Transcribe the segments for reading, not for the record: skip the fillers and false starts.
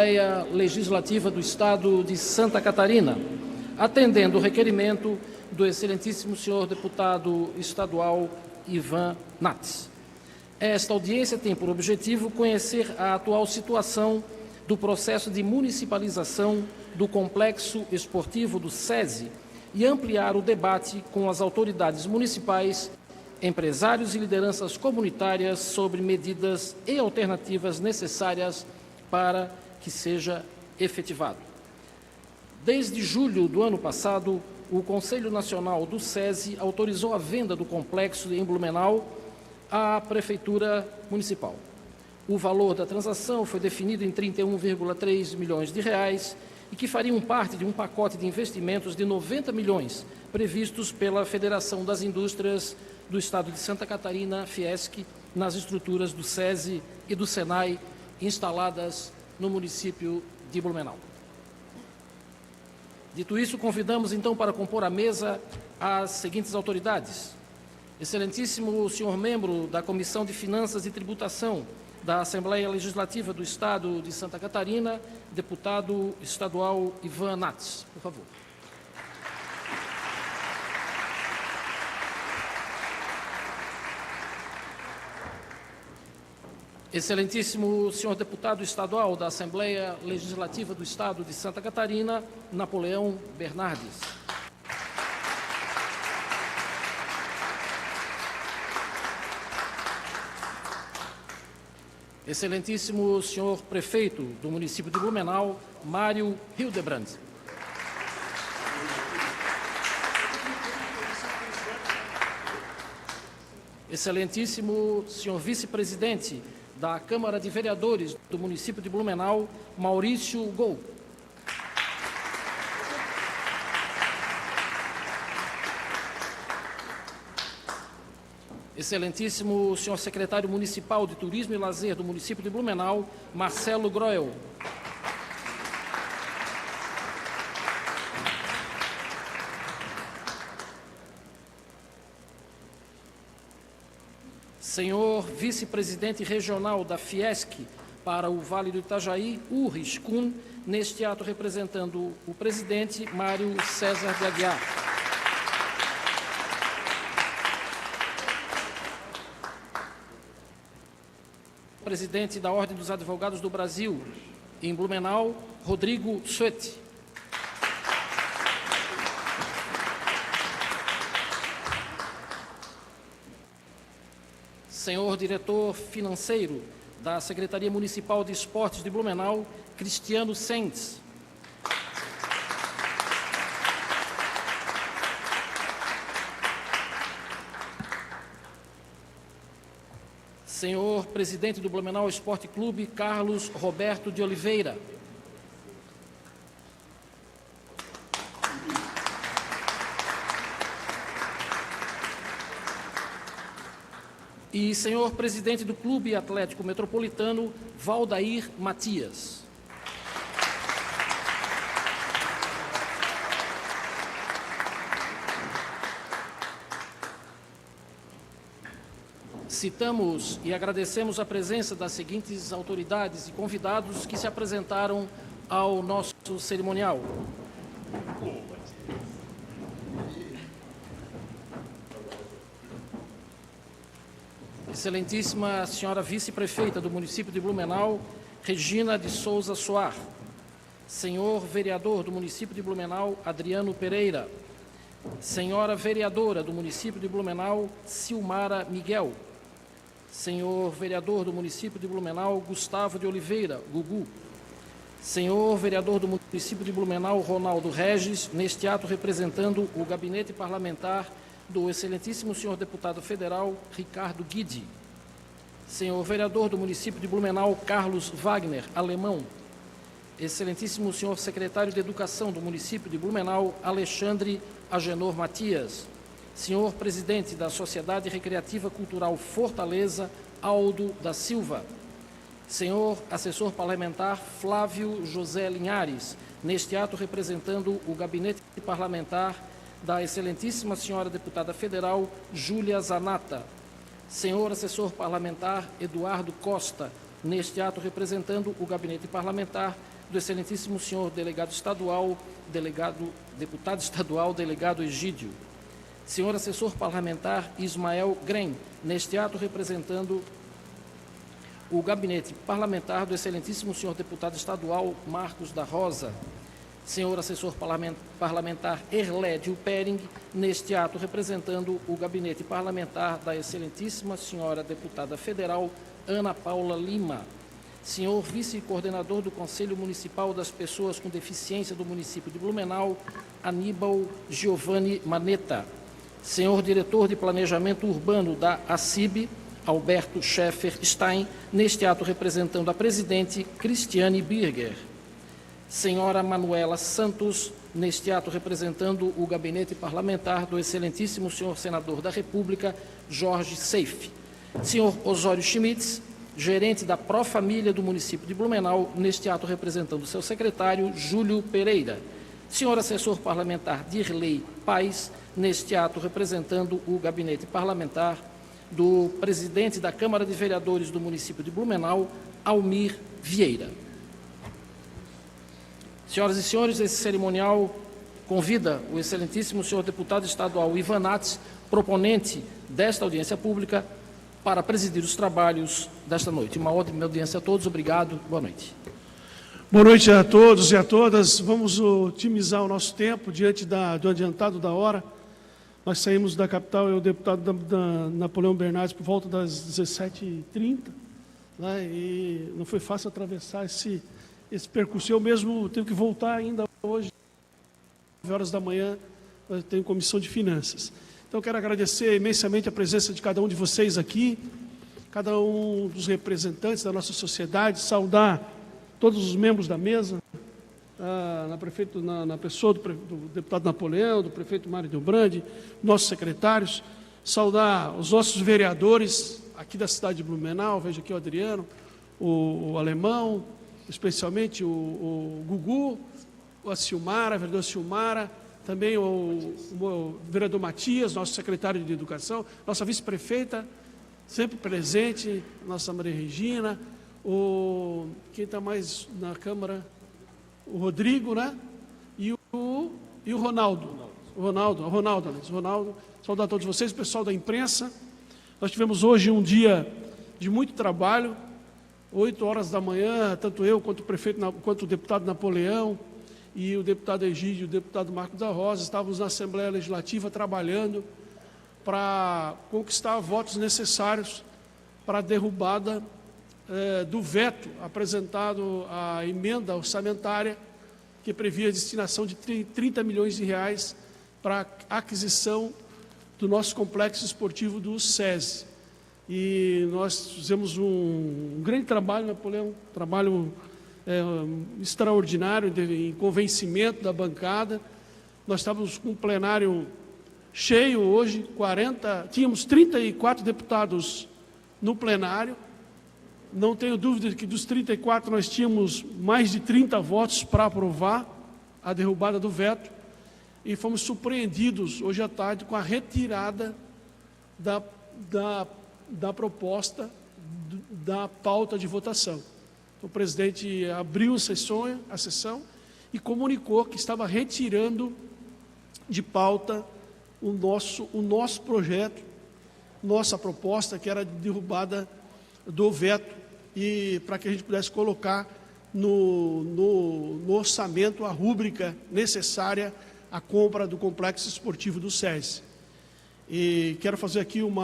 Assembleia Legislativa do Estado de Santa Catarina, atendendo o requerimento do excelentíssimo senhor deputado estadual Ivan Nats. Esta audiência tem por objetivo conhecer a atual situação do processo de municipalização do complexo esportivo do SESI e ampliar o debate com as autoridades municipais, empresários e lideranças comunitárias sobre medidas e alternativas necessárias para que seja efetivado. Desde julho do ano passado, o Conselho Nacional do SESI autorizou a venda do complexo em Blumenau à Prefeitura Municipal. O valor da transação foi definido em 31,3 milhões de reais e que fariam parte de um pacote de investimentos de 90 milhões previstos pela Federação das Indústrias do Estado de Santa Catarina, Fiesc, nas estruturas do SESI e do SENAI instaladas no município de Blumenau. Dito isso, convidamos então para compor a mesa as seguintes autoridades. Excelentíssimo senhor membro da Comissão de Finanças e Tributação da Assembleia Legislativa do Estado de Santa Catarina, deputado estadual Ivan Nats, por favor. Excelentíssimo senhor deputado estadual da Assembleia Legislativa do Estado de Santa Catarina, Napoleão Bernardes. Excelentíssimo senhor prefeito do município de Blumenau, Mário Hildebrand. Excelentíssimo senhor vice-presidente da Câmara de Vereadores do município de Blumenau, Maurício Gol. Excelentíssimo senhor secretário municipal de Turismo e Lazer do município de Blumenau, Marcelo Groel. Senhor vice-presidente regional da Fiesc para o Vale do Itajaí, Ulrich Kuhn, neste ato representando o presidente Mário César de Aguiar. Presidente da Ordem dos Advogados do Brasil, em Blumenau, Rodrigo Suete. Senhor diretor financeiro da Secretaria Municipal de Esportes de Blumenau, Cristiano Sentes. Senhor presidente do Blumenau Esporte Clube, Carlos Roberto de Oliveira. E senhor presidente do Clube Atlético Metropolitano, Valdair Matias. Citamos e agradecemos a presença das seguintes autoridades e convidados que se apresentaram ao nosso cerimonial. Excelentíssima senhora vice-prefeita do município de Blumenau, Regina de Souza Soar. Senhor vereador do município de Blumenau, Adriano Pereira. Senhora vereadora do município de Blumenau, Silmara Miguel. Senhor vereador do município de Blumenau, Gustavo de Oliveira, Gugu. Senhor vereador do município de Blumenau, Ronaldo Regis, neste ato representando o gabinete parlamentar do excelentíssimo senhor deputado federal, Ricardo Guidi. Senhor vereador do município de Blumenau, Carlos Wagner, Alemão. Excelentíssimo senhor secretário de Educação do município de Blumenau, Alexandre Agenor Matias. Senhor presidente da Sociedade Recreativa Cultural Fortaleza, Aldo da Silva. Senhor assessor parlamentar Flávio José Linhares, neste ato representando o gabinete parlamentar da excelentíssima senhora deputada federal Júlia Zanata. Senhor assessor parlamentar Eduardo Costa, neste ato representando o gabinete parlamentar do excelentíssimo senhor deputado estadual, delegado Egídio. Senhor assessor parlamentar Ismael Grem, neste ato representando o gabinete parlamentar do excelentíssimo senhor deputado estadual Marcos da Rosa. Senhor assessor parlamentar Erlédio Pering, neste ato representando o gabinete parlamentar da excelentíssima senhora deputada federal Ana Paula Lima. Senhor vice-coordenador do Conselho Municipal das Pessoas com Deficiência do município de Blumenau, Aníbal Giovanni Manetta. Senhor diretor de Planejamento Urbano da ACIB, Alberto Scheffer Stein, neste ato representando a presidente Cristiane Birger. Senhora Manuela Santos, neste ato representando o gabinete parlamentar do excelentíssimo senhor senador da República, Jorge Seife. Senhor Osório Schmitz, gerente da Profamília do município de Blumenau, neste ato representando seu secretário, Júlio Pereira. Senhor assessor parlamentar Dirley Paes, neste ato representando o gabinete parlamentar do presidente da Câmara de Vereadores do município de Blumenau, Almir Vieira. Senhoras e senhores, esse cerimonial convida o excelentíssimo senhor deputado estadual Ivan Nats, proponente desta audiência pública, para presidir os trabalhos desta noite. Uma ótima audiência a todos. Obrigado. Boa noite. Boa noite a todos e a todas. Vamos otimizar o nosso tempo diante do adiantado da hora. Nós saímos da capital, o deputado da Napoleão Bernardes, por volta das 17h30, né, e não foi fácil atravessar esse percurso. Eu mesmo tenho que voltar ainda hoje, 9 horas da manhã, eu tenho comissão de finanças. Então, quero agradecer imensamente a presença de cada um de vocês aqui, cada um dos representantes da nossa sociedade, saudar todos os membros da mesa, na pessoa do deputado Napoleão, do prefeito Mário Delbrandi, nossos secretários, saudar os nossos vereadores aqui da cidade de Blumenau, vejo aqui o Adriano, o Alemão, especialmente o Gugu, a Silmara, a vereadora Silmara, também o vereador Matias, nosso secretário de Educação, nossa vice-prefeita, sempre presente, nossa Maria Regina, quem está mais na Câmara, o Rodrigo, né? E o Ronaldo. Ronaldo, saudar a todos vocês, o pessoal da imprensa. Nós tivemos hoje um dia de muito trabalho, 8 horas da manhã, tanto eu quanto o deputado Napoleão e o deputado Egídio, o deputado Marcos da Rosa, estávamos na Assembleia Legislativa trabalhando para conquistar votos necessários para a derrubada do veto apresentado à emenda orçamentária que previa a destinação de 30 milhões de reais para a aquisição do nosso complexo esportivo do SESI. E nós fizemos um grande trabalho, Napoleão, trabalho extraordinário em convencimento da bancada. Nós estávamos com um plenário cheio hoje, tínhamos 34 deputados no plenário. Não tenho dúvida de que dos 34 nós tínhamos mais de 30 votos para aprovar a derrubada do veto e fomos surpreendidos hoje à tarde com a retirada da proposta da pauta de votação. O presidente abriu a sessão e comunicou que estava retirando de pauta o nosso projeto, nossa proposta, que era de derrubada do veto, e para que a gente pudesse colocar no orçamento a rúbrica necessária à compra do complexo esportivo do SESI. E quero fazer aqui um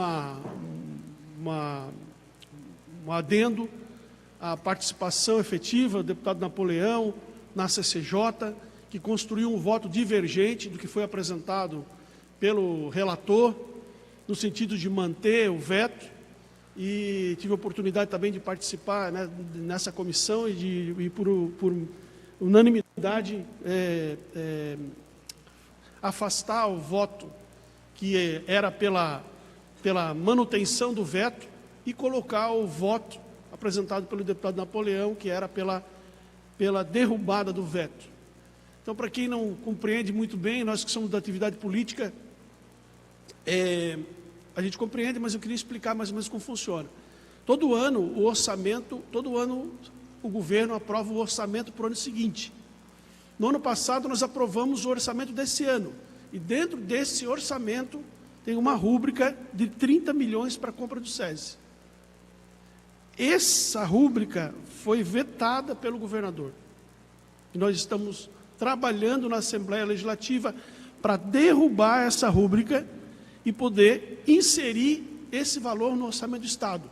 adendo à participação efetiva do deputado Napoleão na CCJ, que construiu um voto divergente do que foi apresentado pelo relator, no sentido de manter o veto, e tive a oportunidade também de participar, né, nessa comissão e por unanimidade afastar o voto que era pela manutenção do veto e colocar o voto apresentado pelo deputado Napoleão, que era pela derrubada do veto. Então, para quem não compreende muito bem, nós que somos da atividade política, a gente compreende, mas eu queria explicar mais ou menos como funciona. Todo ano, o o governo aprova o orçamento para o ano seguinte. No ano passado, nós aprovamos o orçamento desse ano. E dentro desse orçamento, tem uma rúbrica de 30 milhões para a compra do SESI. Essa rúbrica foi vetada pelo governador. E nós estamos trabalhando na Assembleia Legislativa para derrubar essa rúbrica e poder inserir esse valor no orçamento do Estado.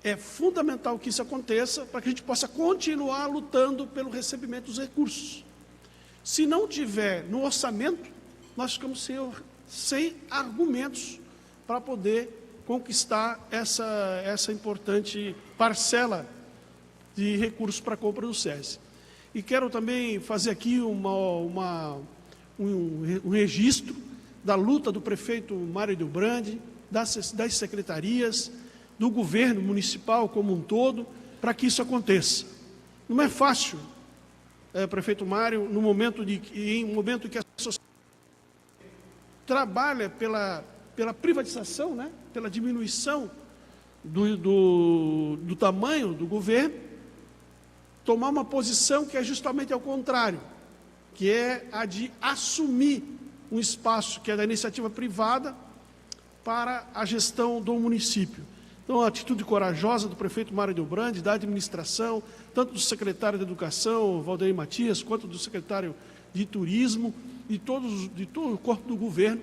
É fundamental que isso aconteça para que a gente possa continuar lutando pelo recebimento dos recursos. Se não tiver no orçamento, nós ficamos sem argumentos para poder conquistar essa importante parcela de recursos para a compra do SESI. E quero também fazer aqui um registro da luta do prefeito Mário Delbrandi, das secretarias, do governo municipal como um todo, para que isso aconteça. Não é fácil, prefeito Mário, em um momento em que a sociedade trabalha pela privatização, né, pela diminuição do tamanho do governo, tomar uma posição que é justamente ao contrário, que é a de assumir um espaço que é da iniciativa privada para a gestão do município. Então, a atitude corajosa do prefeito Mário Delbrandi, da administração, tanto do secretário de Educação, Valdeir Matias, quanto do secretário de Turismo, de todo o corpo do governo,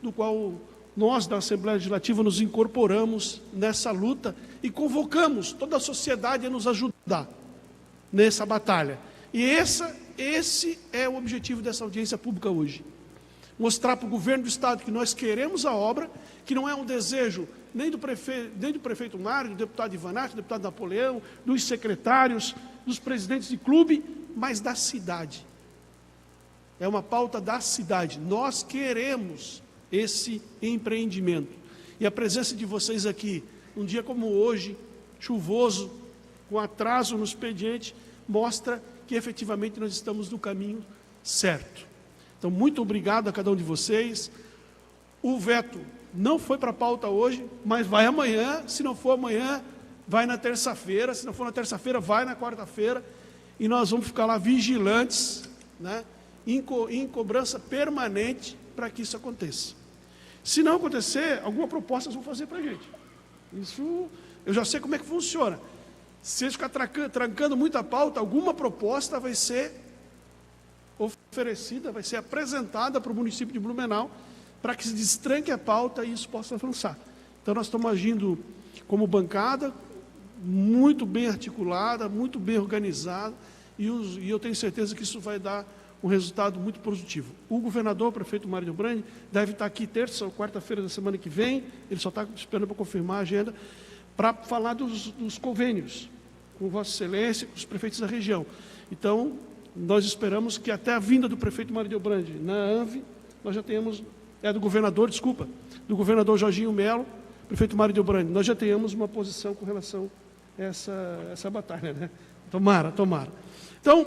do qual nós, da Assembleia Legislativa, nos incorporamos nessa luta e convocamos toda a sociedade a nos ajudar nessa batalha. E esse é o objetivo dessa audiência pública hoje. Mostrar para o governo do Estado que nós queremos a obra, que não é um desejo nem do prefeito Mário, do deputado Ivanato, do deputado Napoleão, dos secretários, dos presidentes de clube, mas da cidade. É uma pauta da cidade. Nós queremos esse empreendimento. E a presença de vocês aqui, um dia como hoje, chuvoso, com atraso no expediente, mostra que efetivamente nós estamos no caminho certo. Então, muito obrigado a cada um de vocês. O veto não foi para a pauta hoje, mas vai amanhã. Se não for amanhã, vai na terça-feira. Se não for na terça-feira, vai na quarta-feira. E nós vamos ficar lá vigilantes, né, em cobrança permanente para que isso aconteça. Se não acontecer, alguma proposta eles vão fazer para a gente. Isso, eu já sei como é que funciona. Se eles ficar trancando muita pauta, alguma proposta vai ser oferecida, vai ser apresentada para o município de Blumenau, para que se destranque a pauta e isso possa avançar. Então, nós estamos agindo como bancada, muito bem articulada, muito bem organizada, e eu tenho certeza que isso vai dar um resultado muito positivo. O governador, o prefeito Mário Delbrandi, deve estar aqui terça ou quarta-feira da semana que vem, ele só está esperando para confirmar a agenda, para falar dos convênios, com Vossa Excelência, com os prefeitos da região. Então, nós esperamos que até a vinda do prefeito Mário Delbrandi na ANVE, nós já tenhamos, do governador Jorginho Melo, prefeito Mário Delbrandi, nós já tenhamos uma posição com relação a essa batalha, né? Tomara. Então,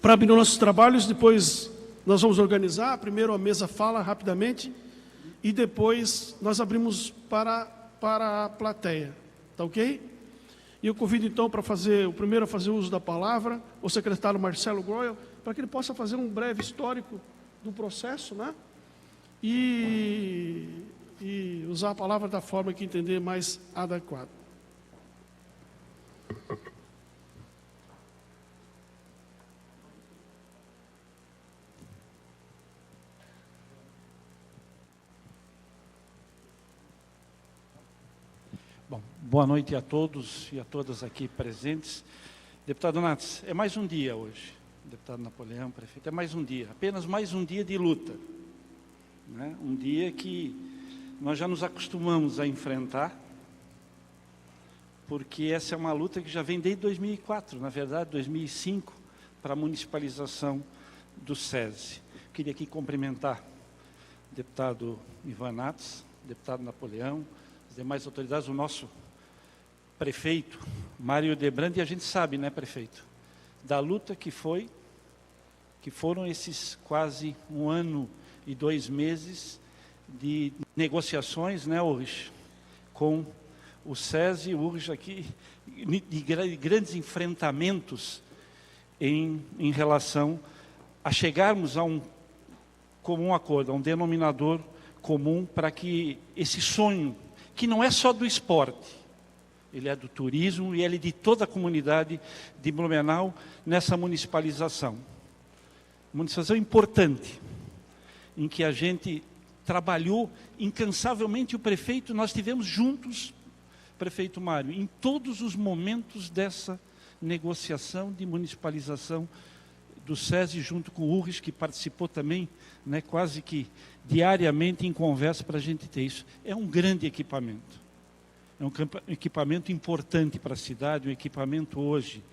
para abrir nossos trabalhos, depois nós vamos organizar, primeiro a mesa fala rapidamente, e depois nós abrimos para a plateia, tá ok? E eu convido então para o primeiro a fazer uso da palavra, o secretário Marcelo Groel, para que ele possa fazer um breve histórico do processo, né? E usar a palavra da forma que entender mais adequada. Bom, boa noite a todos e a todas aqui presentes. Deputado Nats, é mais um dia hoje. Deputado Napoleão, prefeito, é mais um dia, apenas mais um dia de luta, né? Um dia que nós já nos acostumamos a enfrentar, porque essa é uma luta que já vem desde 2004, na verdade, 2005, para a municipalização do SESI. Queria aqui cumprimentar o deputado Ivanato, deputado Napoleão, as demais autoridades, o nosso prefeito, Mário Delbrandi, e a gente sabe, né, prefeito, da luta que foram esses quase 1 ano e 2 meses de negociações, né, hoje, com o SESI, hoje aqui, de grandes enfrentamentos em relação a chegarmos a um comum acordo, a um denominador comum para que esse sonho, que não é só do esporte, ele é do turismo e ele é de toda a comunidade de Blumenau nessa municipalização. Municipalização importante, em que a gente trabalhou incansavelmente, o prefeito, nós tivemos juntos, prefeito Mário, em todos os momentos dessa negociação de municipalização do SESI, junto com o URGS, que participou também, né, quase que diariamente em conversa para a gente ter isso. É um grande equipamento. É um equipamento importante para a cidade, um equipamento hoje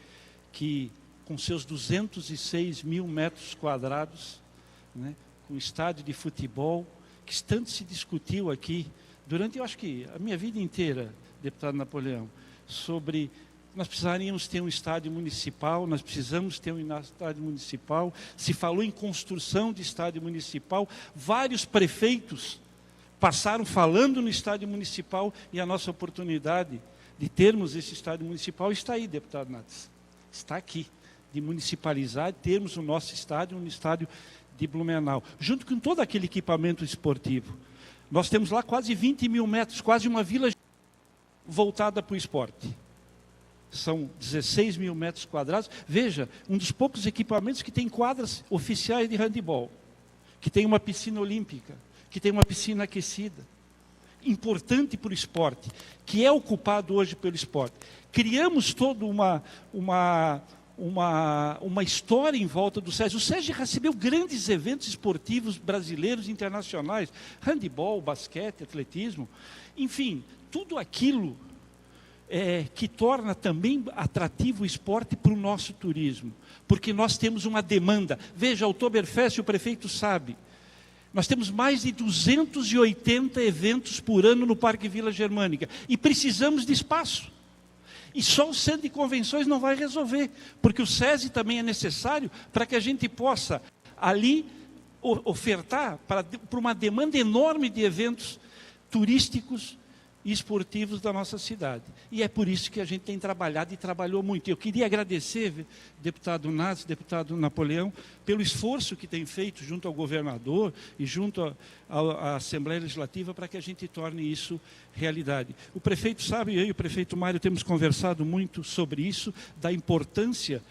que, com seus 206 mil metros quadrados, né, com estádio de futebol, que tanto se discutiu aqui, durante, eu acho que a minha vida inteira, deputado Napoleão, sobre nós precisaríamos ter um estádio municipal, nós precisamos ter um estádio municipal, se falou em construção de estádio municipal, vários prefeitos passaram falando no estádio municipal e a nossa oportunidade de termos esse estádio municipal está aí, deputado Nats, está aqui, de municipalizar, termos o nosso estádio, um estádio de Blumenau, junto com todo aquele equipamento esportivo. Nós temos lá quase 20 mil metros, quase uma vila voltada para o esporte. São 16 mil metros quadrados. Veja, um dos poucos equipamentos que tem quadras oficiais de handebol, que tem uma piscina olímpica, que tem uma piscina aquecida. Importante para o esporte, que é ocupado hoje pelo esporte. Criamos toda uma história em volta do SESI. O SESI recebeu grandes eventos esportivos brasileiros e internacionais, handebol, basquete, atletismo, enfim, tudo aquilo que torna também atrativo o esporte para o nosso turismo, porque nós temos uma demanda. Veja, a Oktoberfest, o prefeito sabe, nós temos mais de 280 eventos por ano no Parque Vila Germânica, e precisamos de espaço. E só o centro de convenções não vai resolver, porque o SESI também é necessário para que a gente possa ali ofertar para uma demanda enorme de eventos turísticos e esportivos da nossa cidade. E é por isso que a gente tem trabalhado e trabalhou muito. Eu queria agradecer, deputado Nats, deputado Napoleão, pelo esforço que tem feito junto ao governador e junto à Assembleia Legislativa para que a gente torne isso realidade. O prefeito sabe, eu e o prefeito Mário temos conversado muito sobre isso, da importância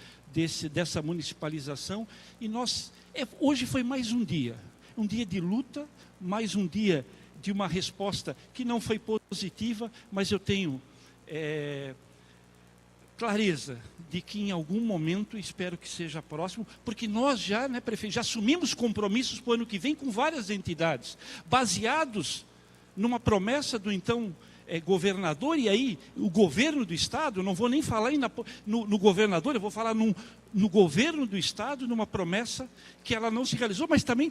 dessa municipalização, e hoje foi mais um dia de luta, mais um dia de uma resposta que não foi positiva, mas eu tenho clareza de que em algum momento, espero que seja próximo, porque nós já, né, prefeito, já assumimos compromissos para o ano que vem com várias entidades, baseados numa promessa do então governador, e aí o governo do Estado, não vou nem falar no governador, eu vou falar no governo do Estado, numa promessa que ela não se realizou, mas também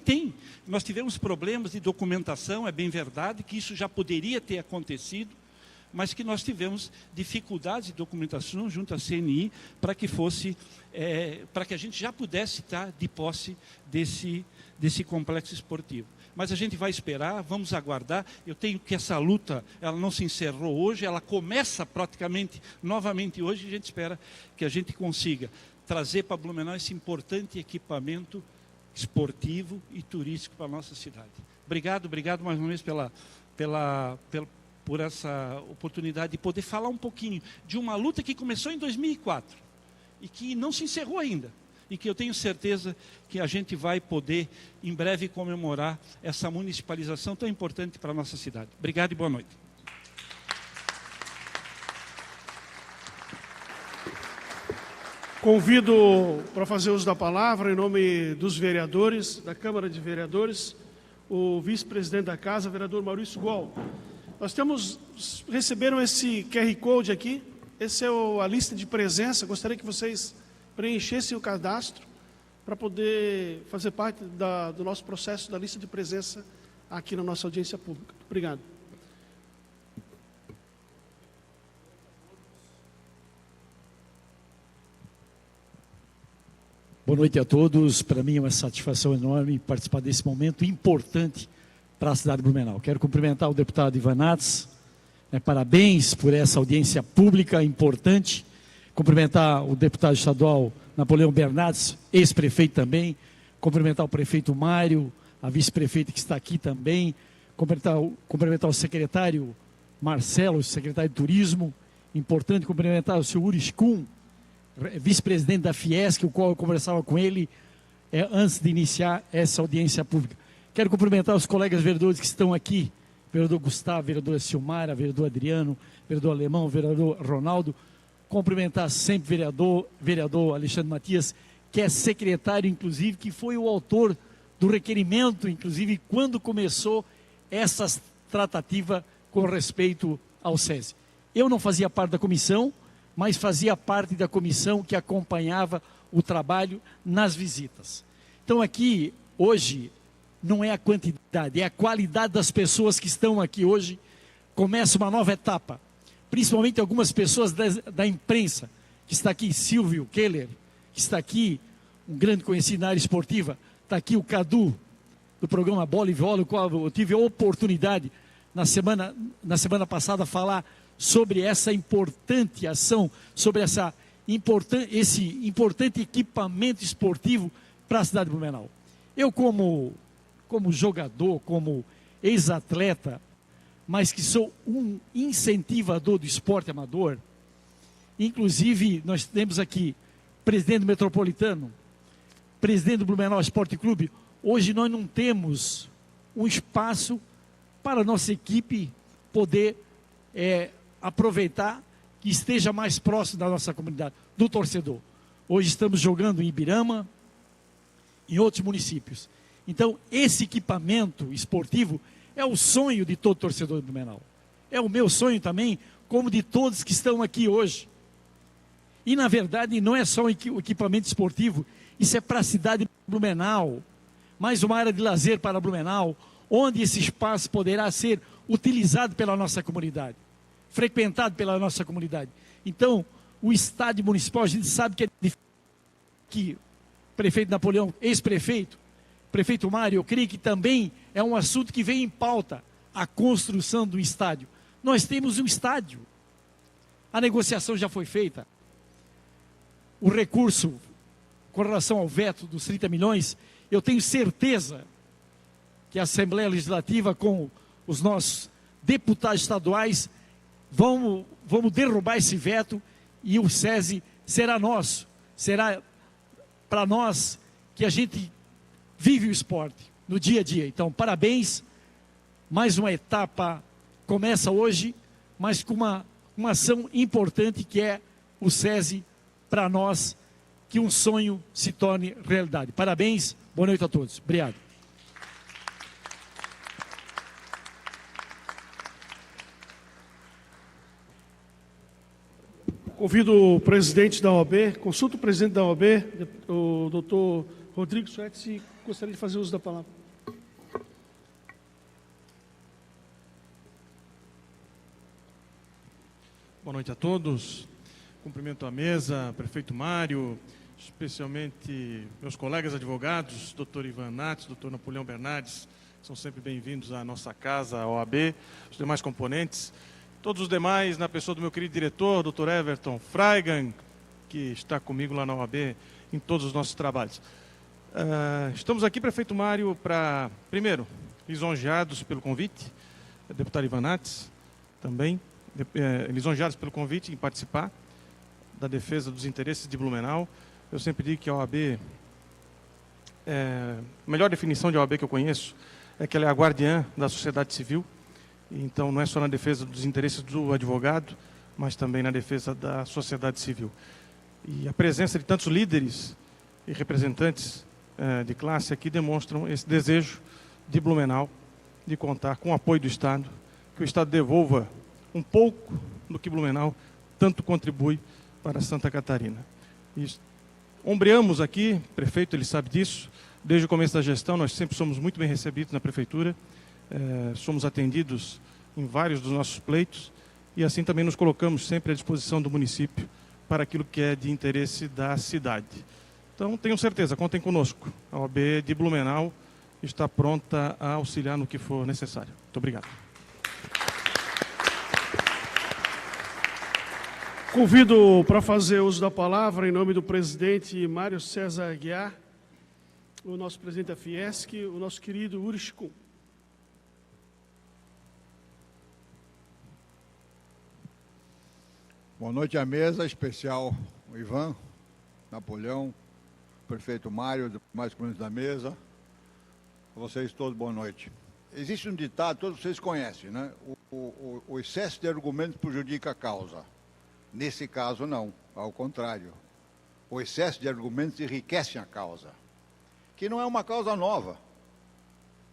nós tivemos problemas de documentação, é bem verdade que isso já poderia ter acontecido, mas que nós tivemos dificuldades de documentação junto à CNI para que para que a gente já pudesse estar de posse desse complexo esportivo. Mas a gente vai esperar, vamos aguardar. Eu tenho que essa luta, ela não se encerrou hoje, ela começa praticamente novamente hoje, e a gente espera que a gente consiga trazer para Blumenau esse importante equipamento esportivo e turístico para a nossa cidade. Obrigado mais uma vez por essa oportunidade de poder falar um pouquinho de uma luta que começou em 2004 e que não se encerrou ainda. E que eu tenho certeza que a gente vai poder, em breve, comemorar essa municipalização tão importante para a nossa cidade. Obrigado e boa noite. Convido para fazer uso da palavra, em nome dos vereadores, da Câmara de Vereadores, o vice-presidente da Casa, vereador Maurício Gol. Nós receberam esse QR Code aqui, essa é a lista de presença, gostaria que vocês preenchessem o cadastro para poder fazer parte do nosso processo da lista de presença aqui na nossa audiência pública. Obrigado. Boa noite a todos. Para mim é uma satisfação enorme participar desse momento importante para a cidade de Blumenau. Quero cumprimentar o deputado Ivan Nats Parabéns por essa audiência pública importante. Cumprimentar o deputado estadual Napoleão Bernardes, ex-prefeito também. Cumprimentar o prefeito Mário, a vice-prefeita que está aqui também. Cumprimentar o secretário Marcelo, secretário de Turismo. Importante cumprimentar o senhor Uris Kuhn, vice-presidente da Fiesc, o qual eu conversava com ele antes de iniciar essa audiência pública. Quero cumprimentar os colegas vereadores que estão aqui, vereador Gustavo, vereadora Silmara, vereador Adriano, vereador Alemão, vereador Ronaldo. Cumprimentar sempre o vereador Alexandre Matias, que é secretário, inclusive, que foi o autor do requerimento, inclusive, quando começou essa tratativa com respeito ao SESI. Eu não fazia parte da comissão, mas fazia parte da comissão que acompanhava o trabalho nas visitas. Então aqui, hoje, não é a quantidade, é a qualidade das pessoas que estão aqui hoje. Começa uma nova etapa, principalmente algumas pessoas da imprensa, que está aqui, Silvio Keller, que está aqui, um grande conhecido na área esportiva, está aqui o Cadu, do programa Bola e Viola, o qual eu tive a oportunidade, na semana passada, falar sobre essa importante ação, sobre esse importante equipamento esportivo para a cidade de Blumenau. Eu, como jogador, como ex-atleta, mas que sou um incentivador do esporte amador, inclusive nós temos aqui presidente do Metropolitano, presidente do Blumenau Esporte Clube. Hoje nós não temos um espaço para a nossa equipe poder aproveitar, que esteja mais próximo da nossa comunidade, do torcedor. Hoje estamos jogando em Ibirama, em outros municípios. Então, esse equipamento esportivo é o sonho de todo torcedor de Blumenau. É o meu sonho também, como de todos que estão aqui hoje. E, na verdade, não é só o equipamento esportivo, isso é para a cidade de Blumenau, mais uma área de lazer para Blumenau, onde esse espaço poderá ser utilizado pela nossa comunidade, frequentado pela nossa comunidade. Então, o estádio municipal, a gente sabe que é difícil, que prefeito Napoleão, ex-prefeito, prefeito Mário, eu creio que também é um assunto que vem em pauta, a construção do estádio. Nós temos um estádio, a negociação já foi feita, o recurso com relação ao veto dos 30 milhões, eu tenho certeza que a Assembleia Legislativa, com os nossos deputados estaduais, vamos derrubar esse veto e o SESI será nosso, será para nós que a gente vive o esporte no dia a dia. Então, parabéns, mais uma etapa começa hoje, mas com uma ação importante que é o SESI para nós, que um sonho se torne realidade. Parabéns, boa noite a todos. Obrigado. Convido o presidente da OAB, consulta o presidente da OAB, o doutor Rodrigo Suete, se gostaria de fazer uso da palavra. Boa noite a todos. Cumprimento a mesa, prefeito Mário, especialmente meus colegas advogados, doutor Ivan Nates, doutor Napoleão Bernardes, são sempre bem-vindos à nossa casa, à OAB, os demais componentes. Todos os demais, na pessoa do meu querido diretor, Dr. Everton Freigan, que está comigo lá na OAB em todos os nossos trabalhos. Estamos aqui, prefeito Mário, para, primeiro, lisonjeados pelo convite, deputado Ivan Nates, também, lisonjeados pelo convite em participar da defesa dos interesses de Blumenau. Eu sempre digo que a OAB, a melhor definição de OAB que eu conheço é que ela é a guardiã da sociedade civil. Então, não é só na defesa dos interesses do advogado, mas também na defesa da sociedade civil. E a presença de tantos líderes e representantes de classe aqui demonstram esse desejo de Blumenau de contar com o apoio do Estado, que o Estado devolva um pouco do que Blumenau tanto contribui para Santa Catarina. E ombreamos aqui, prefeito, ele sabe disso, desde o começo da gestão, nós sempre somos muito bem recebidos na prefeitura, somos atendidos em vários dos nossos pleitos e assim também nos colocamos sempre à disposição do município para aquilo que é de interesse da cidade. Então, tenho certeza, contem conosco. A OAB de Blumenau está pronta a auxiliar no que for necessário. Muito obrigado. Convido para fazer uso da palavra, em nome do presidente Mário César Aguiar, o nosso presidente da Fiesc, o nosso querido Uri Chikun. Boa noite à mesa, especial o Ivan, Napoleão, prefeito Mário, mais comuns da mesa. A vocês todos, boa noite. Existe um ditado, todos vocês conhecem, né? O excesso de argumentos prejudica a causa. Nesse caso, não, ao contrário. O excesso de argumentos enriquece a causa, que não é uma causa nova.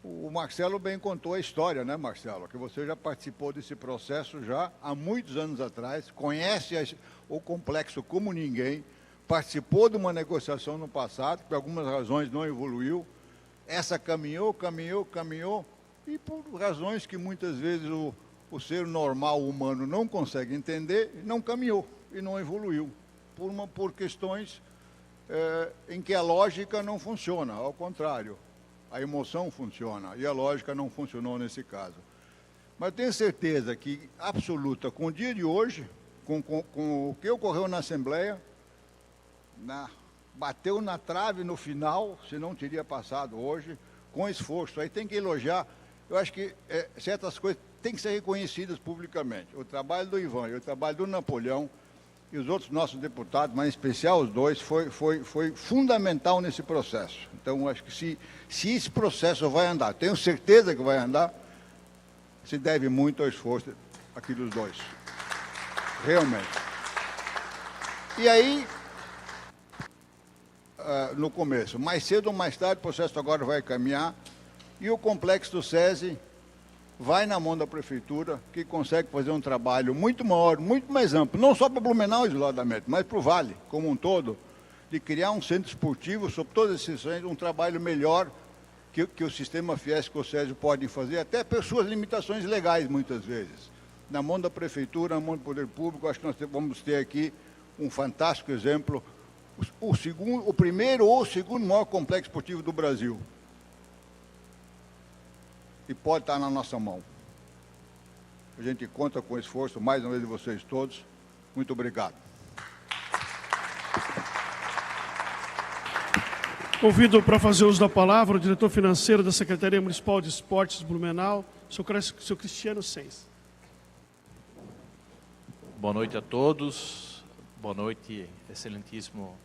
O Marcelo bem contou a história, né, Marcelo? Que você já participou desse processo já há muitos anos atrás, conhece o complexo como ninguém, participou de uma negociação no passado, que por algumas razões não evoluiu. Essa caminhou, e por razões que muitas vezes o ser normal humano não consegue entender, não caminhou e não evoluiu, por questões em que a lógica não funciona, ao contrário. A emoção funciona e a lógica não funcionou nesse caso. Mas tenho certeza que, absoluta, com o dia de hoje, com o que ocorreu na Assembleia, bateu na trave no final, se não teria passado hoje, com esforço. Aí tem que elogiar. Eu acho que certas coisas têm que ser reconhecidas publicamente. O trabalho do Ivan e o trabalho do Napoleão e os outros nossos deputados, mas em especial os dois, foi fundamental nesse processo. Então, acho que se esse processo vai andar, tenho certeza que vai andar, se deve muito ao esforço aqui dos dois. Realmente. E aí, no começo, mais cedo ou mais tarde, o processo agora vai caminhar e o complexo do SESI vai na mão da prefeitura, que consegue fazer um trabalho muito maior, muito mais amplo, não só para Blumenau isoladamente, mas para o Vale como um todo, de criar um centro esportivo sob todas as exceções, um trabalho melhor que o sistema Fiesc e o SESI podem fazer, até por suas limitações legais, muitas vezes. Na mão da prefeitura, na mão do poder público, acho que nós vamos ter aqui um fantástico exemplo, o primeiro ou o segundo maior complexo esportivo do Brasil. E pode estar na nossa mão. A gente conta com o esforço, mais uma vez, de vocês todos. Muito obrigado. Convido para fazer uso da palavra o diretor financeiro da Secretaria Municipal de Esportes Blumenau, seu Cristiano Sens. Boa noite a todos. Boa noite, excelentíssimo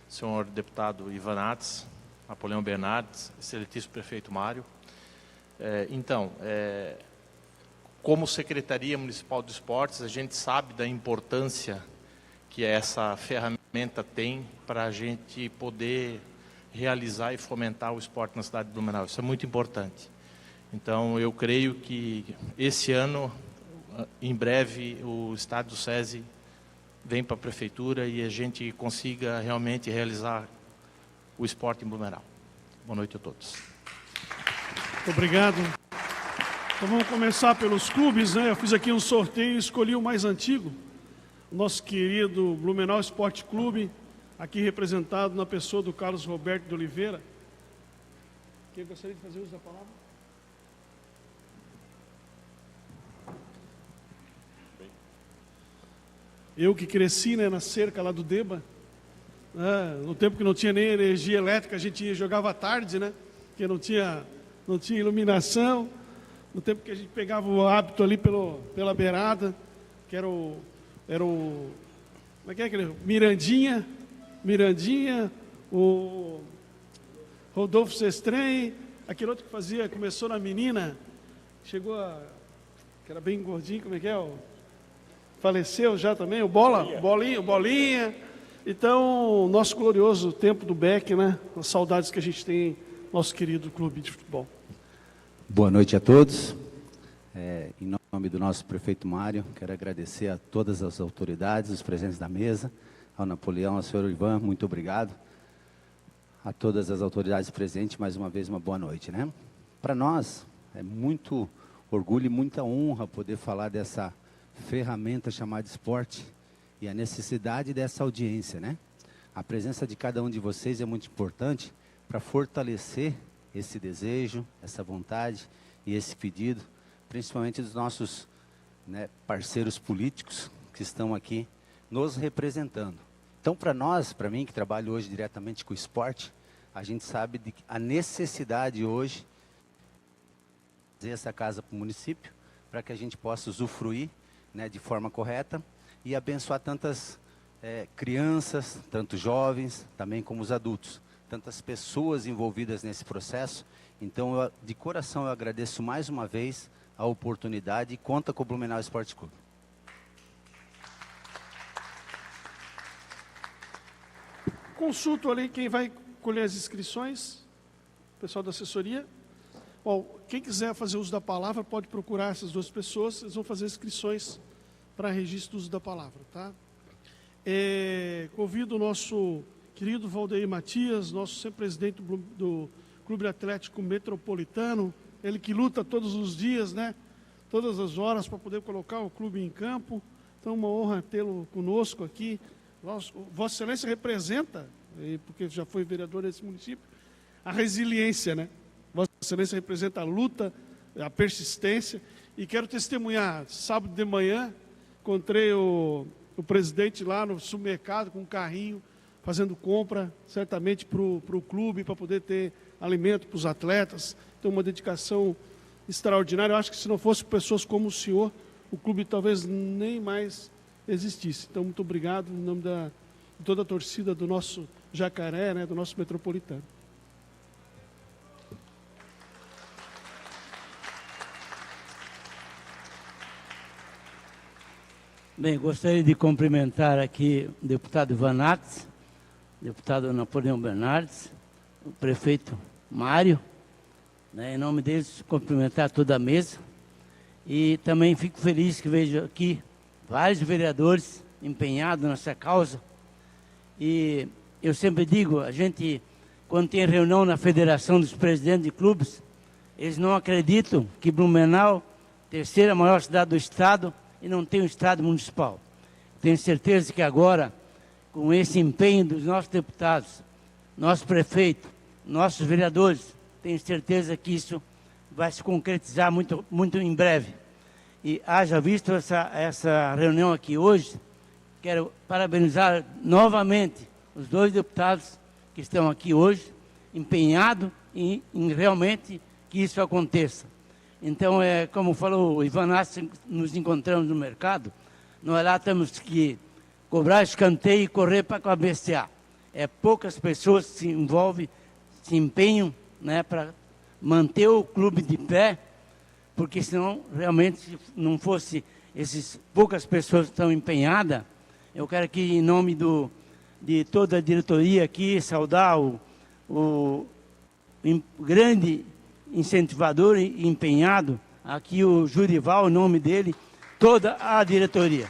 senhor deputado Ivan Nats, Napoleão Bernardes, excelentíssimo prefeito Mário. Como Secretaria Municipal de Esportes, a gente sabe da importância que essa ferramenta tem para a gente poder realizar e fomentar o esporte na cidade de Blumenau. Isso é muito importante. Então, eu creio que esse ano, em breve, o estádio do SESI vem para a prefeitura e a gente consiga realmente realizar o esporte em Blumenau. Boa noite a todos. Muito obrigado. Então vamos começar pelos clubes, né? Eu fiz aqui um sorteio e escolhi o mais antigo, o nosso querido Blumenau Esporte Clube, aqui representado na pessoa do Carlos Roberto de Oliveira. Quem gostaria de fazer uso da palavra? Eu que cresci, né, na cerca lá do Deba, no tempo que não tinha nem energia elétrica, a gente jogava à tarde, né? Porque não tinha iluminação. No tempo que a gente pegava o hábito ali pela beirada, que era o como é que é aquele? Mirandinha, o Rodolfo Sestrem, aquele outro que começou na Menina, que era bem gordinho, como é que é? Faleceu já também, o Bolinha. Então, nosso glorioso tempo do Beck, né? As saudades que a gente tem, nosso querido clube de futebol. Boa noite a todos. Em nome do nosso prefeito Mário, quero agradecer a todas as autoridades, os presentes da mesa, ao Napoleão, ao senhor Ivan, muito obrigado. A todas as autoridades presentes, mais uma vez, uma boa noite, né? Para nós, é muito orgulho e muita honra poder falar dessa ferramenta chamada esporte e a necessidade dessa audiência, né? A presença de cada um de vocês é muito importante para fortalecer esse desejo, essa vontade e esse pedido, principalmente dos nossos, né, parceiros políticos que estão aqui nos representando. Então, para nós, para mim, que trabalho hoje diretamente com o esporte, a gente sabe de a necessidade hoje de fazer essa casa para o município, para que a gente possa usufruir, né, de forma correta e abençoar tantas crianças, tantos jovens, também como os adultos, tantas pessoas envolvidas nesse processo. Então, de coração, eu agradeço mais uma vez a oportunidade e conta com o Blumenau Esporte Clube. Consulto ali quem vai colher as inscrições, o pessoal da assessoria. Bom, quem quiser fazer uso da palavra pode procurar essas duas pessoas, eles vão fazer inscrições para registro do uso da palavra, tá? Convido o nosso querido Valdeir Matias, nosso sempre presidente do Clube Atlético Metropolitano, ele que luta todos os dias, né? Todas as horas para poder colocar o clube em campo. Então, uma honra tê-lo conosco aqui. Vossa Excelência representa, porque já foi vereador desse município, a resiliência, né? Vossa Excelência representa a luta, a persistência. E quero testemunhar, sábado de manhã, encontrei o presidente lá no supermercado com um carrinho, fazendo compra, certamente para o clube, para poder ter alimento para os atletas. Então, uma dedicação extraordinária. Eu acho que se não fosse pessoas como o senhor, o clube talvez nem mais existisse. Então, muito obrigado em nome de toda a torcida do nosso Jacaré, né, do nosso Metropolitano. Bem, gostaria de cumprimentar aqui o deputado Ivan Nats, deputado Napoleão Bernardes, o prefeito Mário, né, em nome deles, cumprimentar toda a mesa. E também fico feliz que vejo aqui vários vereadores empenhados nessa causa. E eu sempre digo, a gente, quando tem reunião na Federação dos Presidentes de Clubes, eles não acreditam que Blumenau, terceira maior cidade do estado, e não tem um estádio municipal. Tenho certeza que agora, com esse empenho dos nossos deputados, nosso prefeito, nossos vereadores, tenho certeza que isso vai se concretizar muito, muito em breve. E haja visto essa reunião aqui hoje, quero parabenizar novamente os dois deputados que estão aqui hoje, empenhados em realmente que isso aconteça. Então, como falou o Ivan Nats, nos encontramos no mercado, nós lá temos que cobrar escanteio e correr para cabecear. Poucas pessoas se envolvem, se empenham, né, para manter o clube de pé, porque senão, realmente, se não fosse essas poucas pessoas que estão empenhadas, eu quero aqui, em nome de toda a diretoria aqui, saudar o grande incentivador e empenhado, aqui o Jurival, em nome dele, toda a diretoria.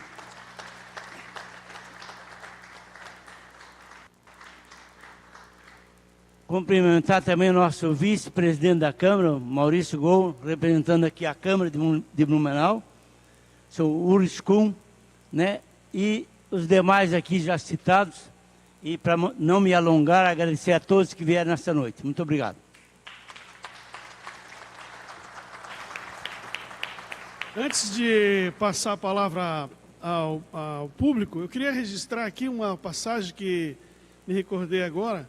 Cumprimentar também o nosso vice-presidente da Câmara, Maurício Gol, representando aqui a Câmara de Blumenau, sou Urs Kuhn, né? E os demais aqui já citados, e para não me alongar, agradecer a todos que vieram nessa noite. Muito obrigado. Antes de passar a palavra ao público, eu queria registrar aqui uma passagem que me recordei agora,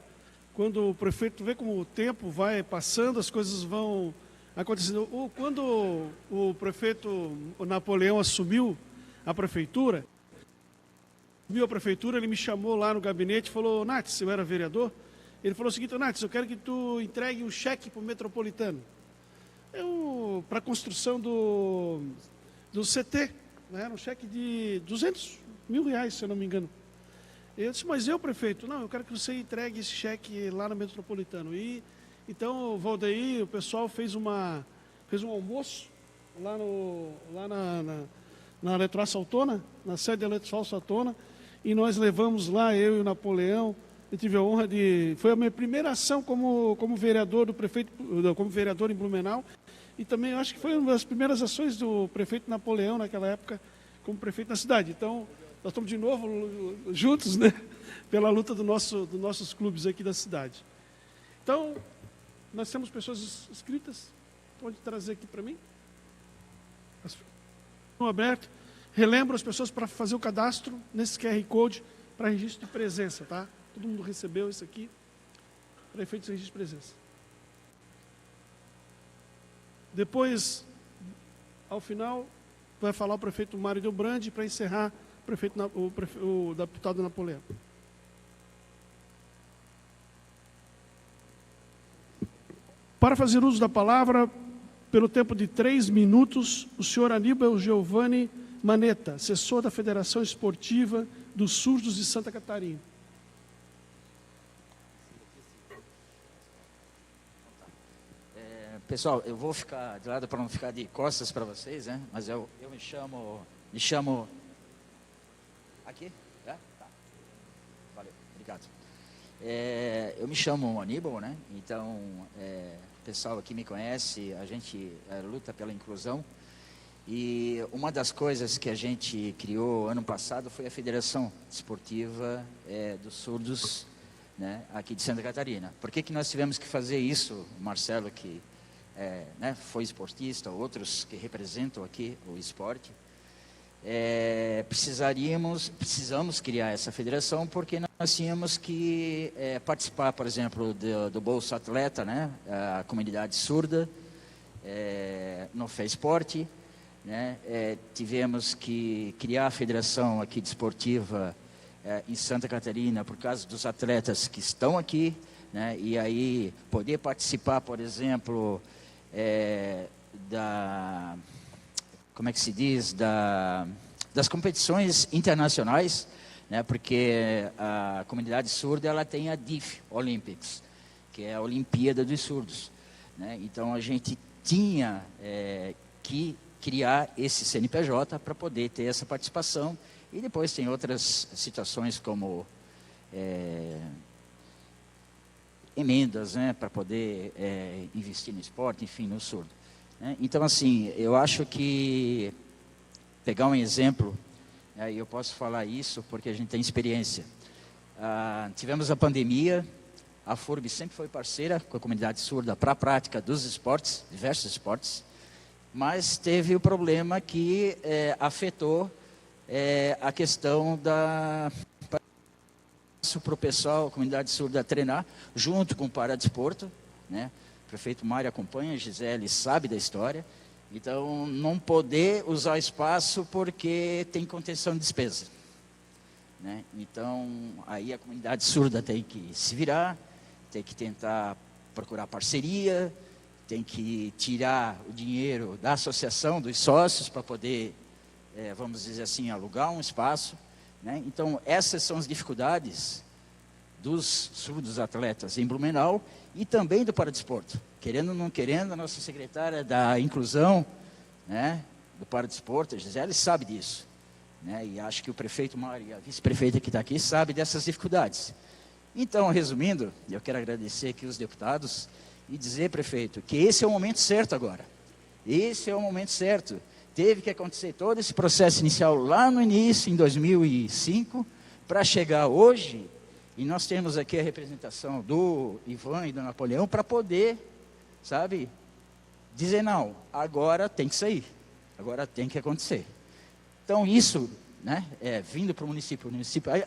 quando o prefeito vê como o tempo vai passando, as coisas vão acontecendo. Quando o prefeito Napoleão assumiu a prefeitura, ele me chamou lá no gabinete e falou: Nats, eu era vereador, ele falou o seguinte: Nats, eu quero que tu entregue um cheque para o Metropolitano. Para a construção do CT, né? Era um cheque de 200 mil reais, se eu não me engano. Eu disse: mas prefeito, não, eu quero que você entregue esse cheque lá no Metropolitano. E então o Valdeir, o pessoal fez um almoço lá na Eletroaça Altona, na sede da Eletroaça Altona, e nós levamos lá, eu e o Napoleão. Eu tive a honra foi a minha primeira ação como vereador como vereador em Blumenau, e também acho que foi uma das primeiras ações do prefeito Napoleão naquela época como prefeito da cidade. Então, nós estamos de novo juntos, né, pela luta dos nossos clubes aqui da cidade. Então, nós temos pessoas inscritas, pode trazer aqui para mim. Estão aberto. Relembro as pessoas para fazer o cadastro nesse QR Code para registro de presença, tá? Todo mundo recebeu isso aqui para efeitos de registro de presença. Depois, ao final, vai falar o prefeito Mário Delbrandi para encerrar o deputado Napoleão. Para fazer uso da palavra, pelo tempo de 3 minutos, o senhor Aníbal Giovanni Manetta, assessor da Federação Esportiva dos Surdos de Santa Catarina. Pessoal, eu vou ficar de lado para não ficar de costas para vocês, né? Mas eu me chamo... Aqui? É? Tá. Valeu, obrigado. Eu me chamo Aníbal, né? Então, o pessoal aqui me conhece, a gente luta pela inclusão. E uma das coisas que a gente criou ano passado foi a Federação Esportiva dos Surdos, né? Aqui de Santa Catarina. Por que nós tivemos que fazer isso, Marcelo, que né, foi esportista, outros que representam aqui o esporte? Precisamos criar essa federação porque nós tínhamos que participar, por exemplo, do Bolsa Atleta, né, a comunidade surda, no FESPORT, né, tivemos que criar a federação aqui desportiva em Santa Catarina por causa dos atletas que estão aqui, né, e aí poder participar, por exemplo, como é que se diz, das competições internacionais, né, porque a comunidade surda ela tem a DIF Olympics, que é a Olimpíada dos Surdos, né? Então a gente tinha que criar esse CNPJ para poder ter essa participação, e depois tem outras situações como emendas, né, para poder investir no esporte, enfim, no surdo, né? Então, assim, eu acho que pegar um exemplo, e eu posso falar isso porque a gente tem experiência. Tivemos a pandemia, a FURB sempre foi parceira com a comunidade surda para a prática dos esportes, diversos esportes, mas teve o problema que afetou a questão da... para o pessoal, a comunidade surda treinar, junto com o Paradesporto, né? O prefeito Mário acompanha, a Gisele sabe da história, então não poder usar espaço porque tem contenção de despesa, né? Então aí a comunidade surda tem que se virar, tem que tentar procurar parceria, tem que tirar o dinheiro da associação, dos sócios, para poder, vamos dizer assim, alugar um espaço, né? Então, essas são as dificuldades dos surdos atletas em Blumenau e também do Paradesporto. Querendo ou não querendo, a nossa secretária da Inclusão, né, do Paradesporto, a Gisele, sabe disso, né? E acho que o prefeito Mário e a vice-prefeita que está aqui sabe dessas dificuldades. Então, resumindo, eu quero agradecer aqui os deputados e dizer, prefeito, que esse é o momento certo agora. Esse é o momento certo. Teve que acontecer todo esse processo inicial lá no início, em 2005, para chegar hoje, e nós temos aqui a representação do Ivan e do Napoleão, para poder, sabe, dizer, não, agora tem que sair, agora tem que acontecer. Então, isso, né, vindo para o município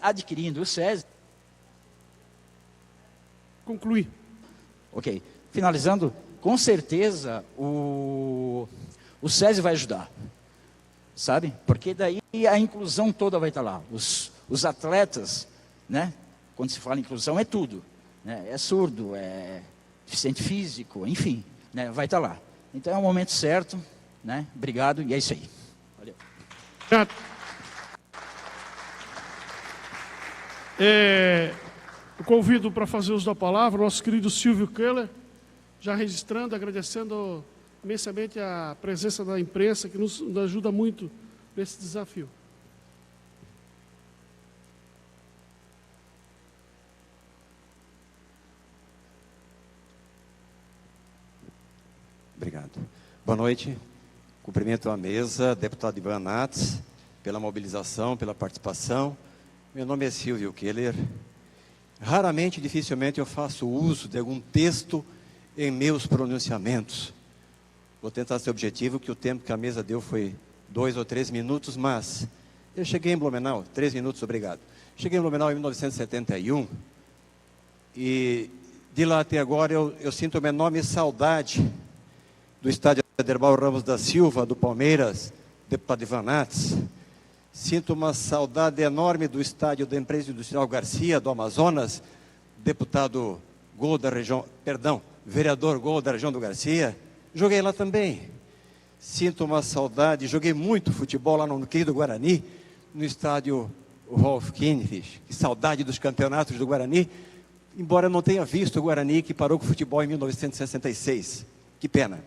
adquirindo o SESI. Concluir. Ok. Finalizando, com certeza o SESI vai ajudar, sabe? Porque daí a inclusão toda vai estar lá. Os atletas, né? Quando se fala em inclusão é tudo, né? É surdo, é deficiente físico, enfim, né? Vai estar lá. Então é o momento certo, né? Obrigado e é isso aí. Valeu. Eu convido para fazer uso da palavra o nosso querido Silvio Keller, já registrando, agradecendo imensamente a presença da imprensa, que nos ajuda muito nesse desafio. Obrigado. Boa noite. Cumprimento a mesa, deputado Ivan Nats, pela mobilização, pela participação. Meu nome é Silvio Keller. Raramente, dificilmente, eu faço uso de algum texto em meus pronunciamentos. Vou tentar ser objetivo, que o tempo que a mesa deu foi 2 ou 3 minutos, mas eu cheguei em Blumenau, 3 minutos, obrigado. Cheguei em Blumenau em 1971 e de lá até agora eu sinto uma enorme saudade do estádio Aderbal Ramos da Silva, do Palmeiras, deputado Ivan Nats. Sinto uma saudade enorme do estádio da empresa industrial Garcia, do Amazonas, deputado Gol da região, vereador Gol da região do Garcia. Joguei lá também. Sinto uma saudade, joguei muito futebol lá no querido Guarani, no estádio Rolf Kinrich. Que saudade dos campeonatos do Guarani, embora eu não tenha visto o Guarani, que parou com o futebol em 1966. Que pena.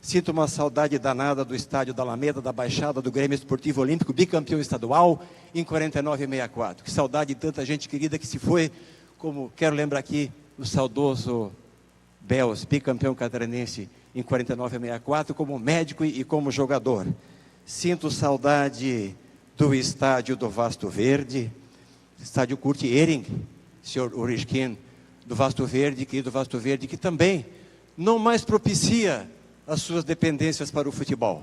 Sinto uma saudade danada do estádio da Alameda, da Baixada, do Grêmio Esportivo Olímpico, bicampeão estadual, em 49 e 64. Que saudade de tanta gente querida que se foi, como quero lembrar aqui, o saudoso Bels, bicampeão catarinense em 49 e 64, como médico e como jogador. Sinto saudade do estádio do Vasto Verde, estádio Kurt Ehring, senhor Urishkin, do Vasto Verde, que também não mais propicia as suas dependências para o futebol.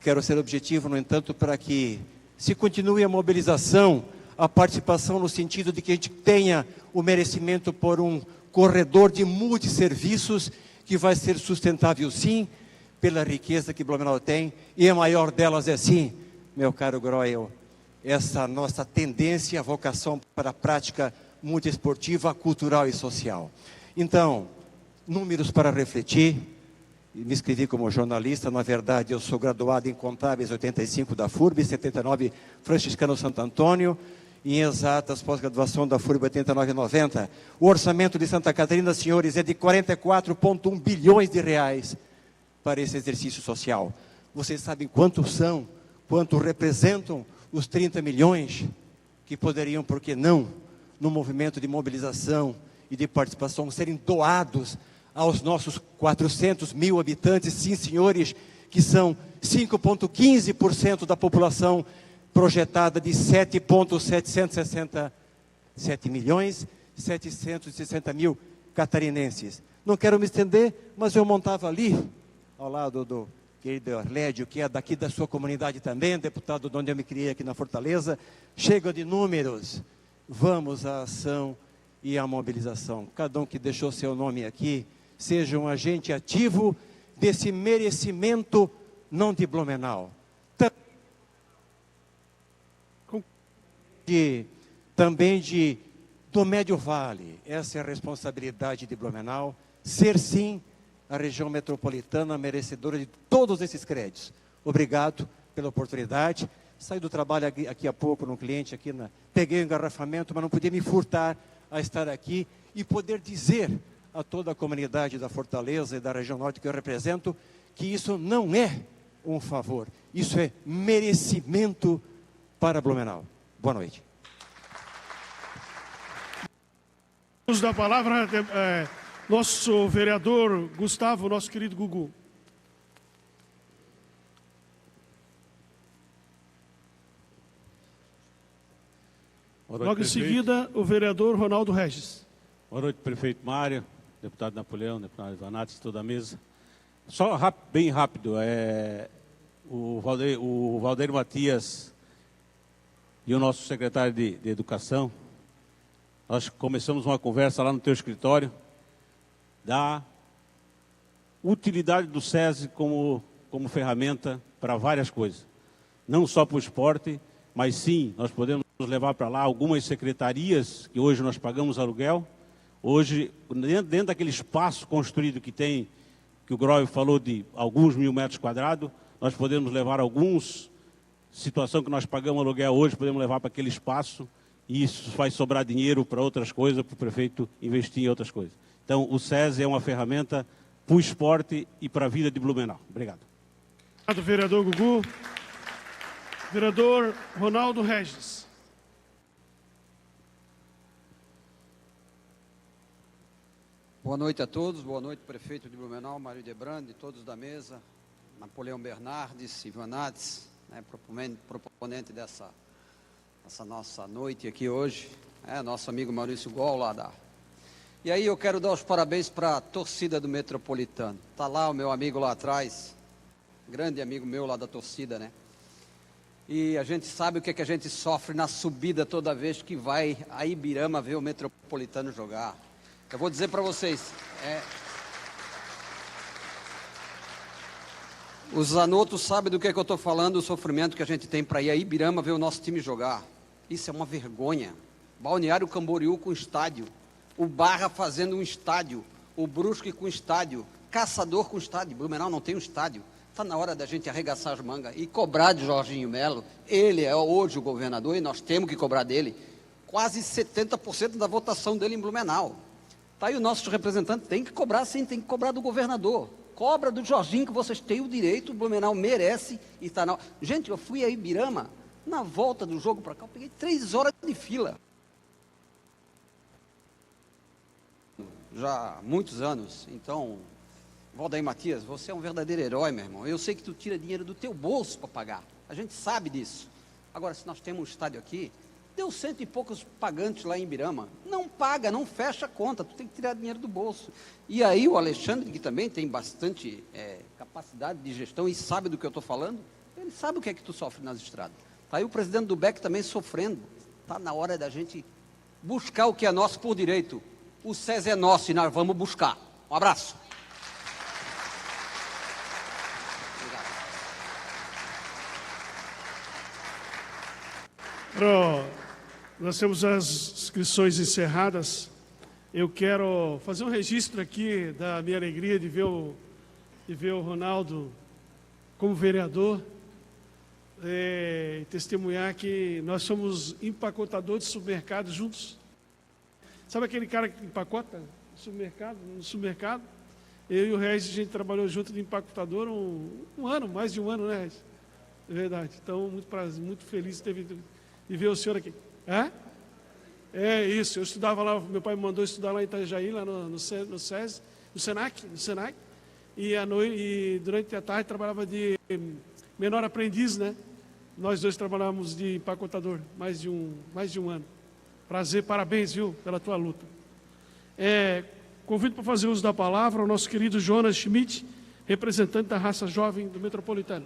Quero ser objetivo, no entanto, para que se continue a mobilização, a participação no sentido de que a gente tenha o merecimento por um corredor de multisserviços que vai ser sustentável, sim, pela riqueza que Blumenau tem, e a maior delas é, sim, meu caro Groel, essa nossa tendência, a vocação para a prática multiesportiva, cultural e social. Então, números para refletir. Me inscrevi como jornalista, na verdade eu sou graduado em Contábeis 85 da FURB, 79 Franciscano Santo Antônio, em exatas pós-graduação da FURB 89 e 90. O orçamento de Santa Catarina, senhores, é de 44,1 bilhões de reais para esse exercício social. Vocês sabem quantos são, quanto representam os 30 milhões que poderiam, por que não, no movimento de mobilização e de participação, serem doados aos nossos 400 mil habitantes, sim, senhores, que são 5,15% da população projetada de 7,767 milhões, 760 mil catarinenses. Não quero me estender, mas eu montava ali, ao lado do querido Arlédio, que é daqui da sua comunidade também, deputado de onde eu me criei aqui na Fortaleza. Chega de números, vamos à ação e à mobilização. Cada um que deixou seu nome aqui, seja um agente ativo desse merecimento, não de Blumenau, também do Médio Vale. Essa é a responsabilidade de Blumenau, ser sim a região metropolitana merecedora de todos esses créditos. Obrigado pela oportunidade. Saí do trabalho aqui há pouco num cliente, peguei o engarrafamento, mas não podia me furtar a estar aqui e poder dizer a toda a comunidade da Fortaleza e da região norte que eu represento, que isso não é um favor, isso é merecimento para Blumenau. Boa noite. Uso da palavra, nosso vereador Gustavo, nosso querido Gugu. Logo em seguida, o vereador Ronaldo Regis. Boa noite, prefeito Mário, deputado Napoleão, deputado Ivan Nats, toda a mesa. Só bem rápido, o Valdeir Matias e o nosso secretário de Educação, nós começamos uma conversa lá no teu escritório da utilidade do SESI como ferramenta para várias coisas. Não só para o esporte, mas sim, nós podemos levar para lá algumas secretarias que hoje nós pagamos aluguel. Hoje, dentro daquele espaço construído que tem, que o Groel falou de alguns 1000 metros quadrados, nós podemos levar situação que nós pagamos aluguel hoje, podemos levar para aquele espaço, e isso vai sobrar dinheiro para outras coisas, para o prefeito investir em outras coisas. Então, o SESI é uma ferramenta para o esporte e para a vida de Blumenau. Obrigado. Obrigado, vereador Gugu. Vereador Ronaldo Regis. Boa noite a todos, boa noite, prefeito de Blumenau, Mário Debrandi, todos da mesa, Napoleão Bernardes, Ivan Nats, proponente dessa nossa noite aqui hoje, nosso amigo Maurício Gol lá da... E aí eu quero dar os parabéns para a torcida do Metropolitano. Está lá o meu amigo lá atrás, grande amigo meu lá da torcida, né? E a gente sabe o que é que a gente sofre na subida toda vez que vai a Ibirama ver o Metropolitano jogar. Eu vou dizer para vocês, os Zanotto sabem do que é que eu estou falando, o sofrimento que a gente tem para ir a Ibirama ver o nosso time jogar. Isso é uma vergonha. Balneário Camboriú com estádio, o Barra fazendo um estádio, o Brusque com estádio, Caçador com estádio, Blumenau não tem um estádio. Está na hora da gente arregaçar as mangas e cobrar de Jorginho Melo. Ele é hoje o governador e nós temos que cobrar dele. Quase 70% da votação dele em Blumenau. Tá aí o nosso representante, tem que cobrar sim, tem que cobrar do governador. Cobra do Jorginho, que vocês têm o direito, o Blumenau merece e está na... Gente, eu fui a Ibirama, na volta do jogo para cá, eu peguei 3 horas de fila. Já há muitos anos, então, Valdeir Matias, você é um verdadeiro herói, meu irmão. Eu sei que tu tira dinheiro do teu bolso para pagar, a gente sabe disso. Agora, se nós temos um estádio aqui, deu 100 e poucos pagantes lá em Ibirama, não paga, não fecha a conta, tu tem que tirar dinheiro do bolso. E aí o Alexandre, que também tem bastante capacidade de gestão e sabe do que eu estou falando, ele sabe o que é que tu sofre nas estradas. Está aí o presidente do BEC também sofrendo. Está na hora da gente buscar o que é nosso por direito. O SES é nosso e nós vamos buscar. Um abraço. Nós temos as inscrições encerradas. Eu quero fazer um registro aqui da minha alegria de ver o Ronaldo como vereador, e testemunhar que nós somos empacotadores de supermercado juntos. Sabe aquele cara que empacota no supermercado? Eu e o Regis, a gente trabalhou junto de empacotador um ano, mais de um ano, né, Regis? É verdade. Então, muito prazer, muito feliz de ver o senhor aqui. É isso, eu estudava lá, meu pai me mandou estudar lá em Itajaí, lá no SESI, no Senac, e durante a tarde trabalhava de menor aprendiz, né? Nós dois trabalhávamos de empacotador, mais de um ano. Prazer, parabéns, viu, pela tua luta. Convido para fazer uso da palavra o nosso querido Jonas Schmidt, representante da raça jovem do Metropolitano.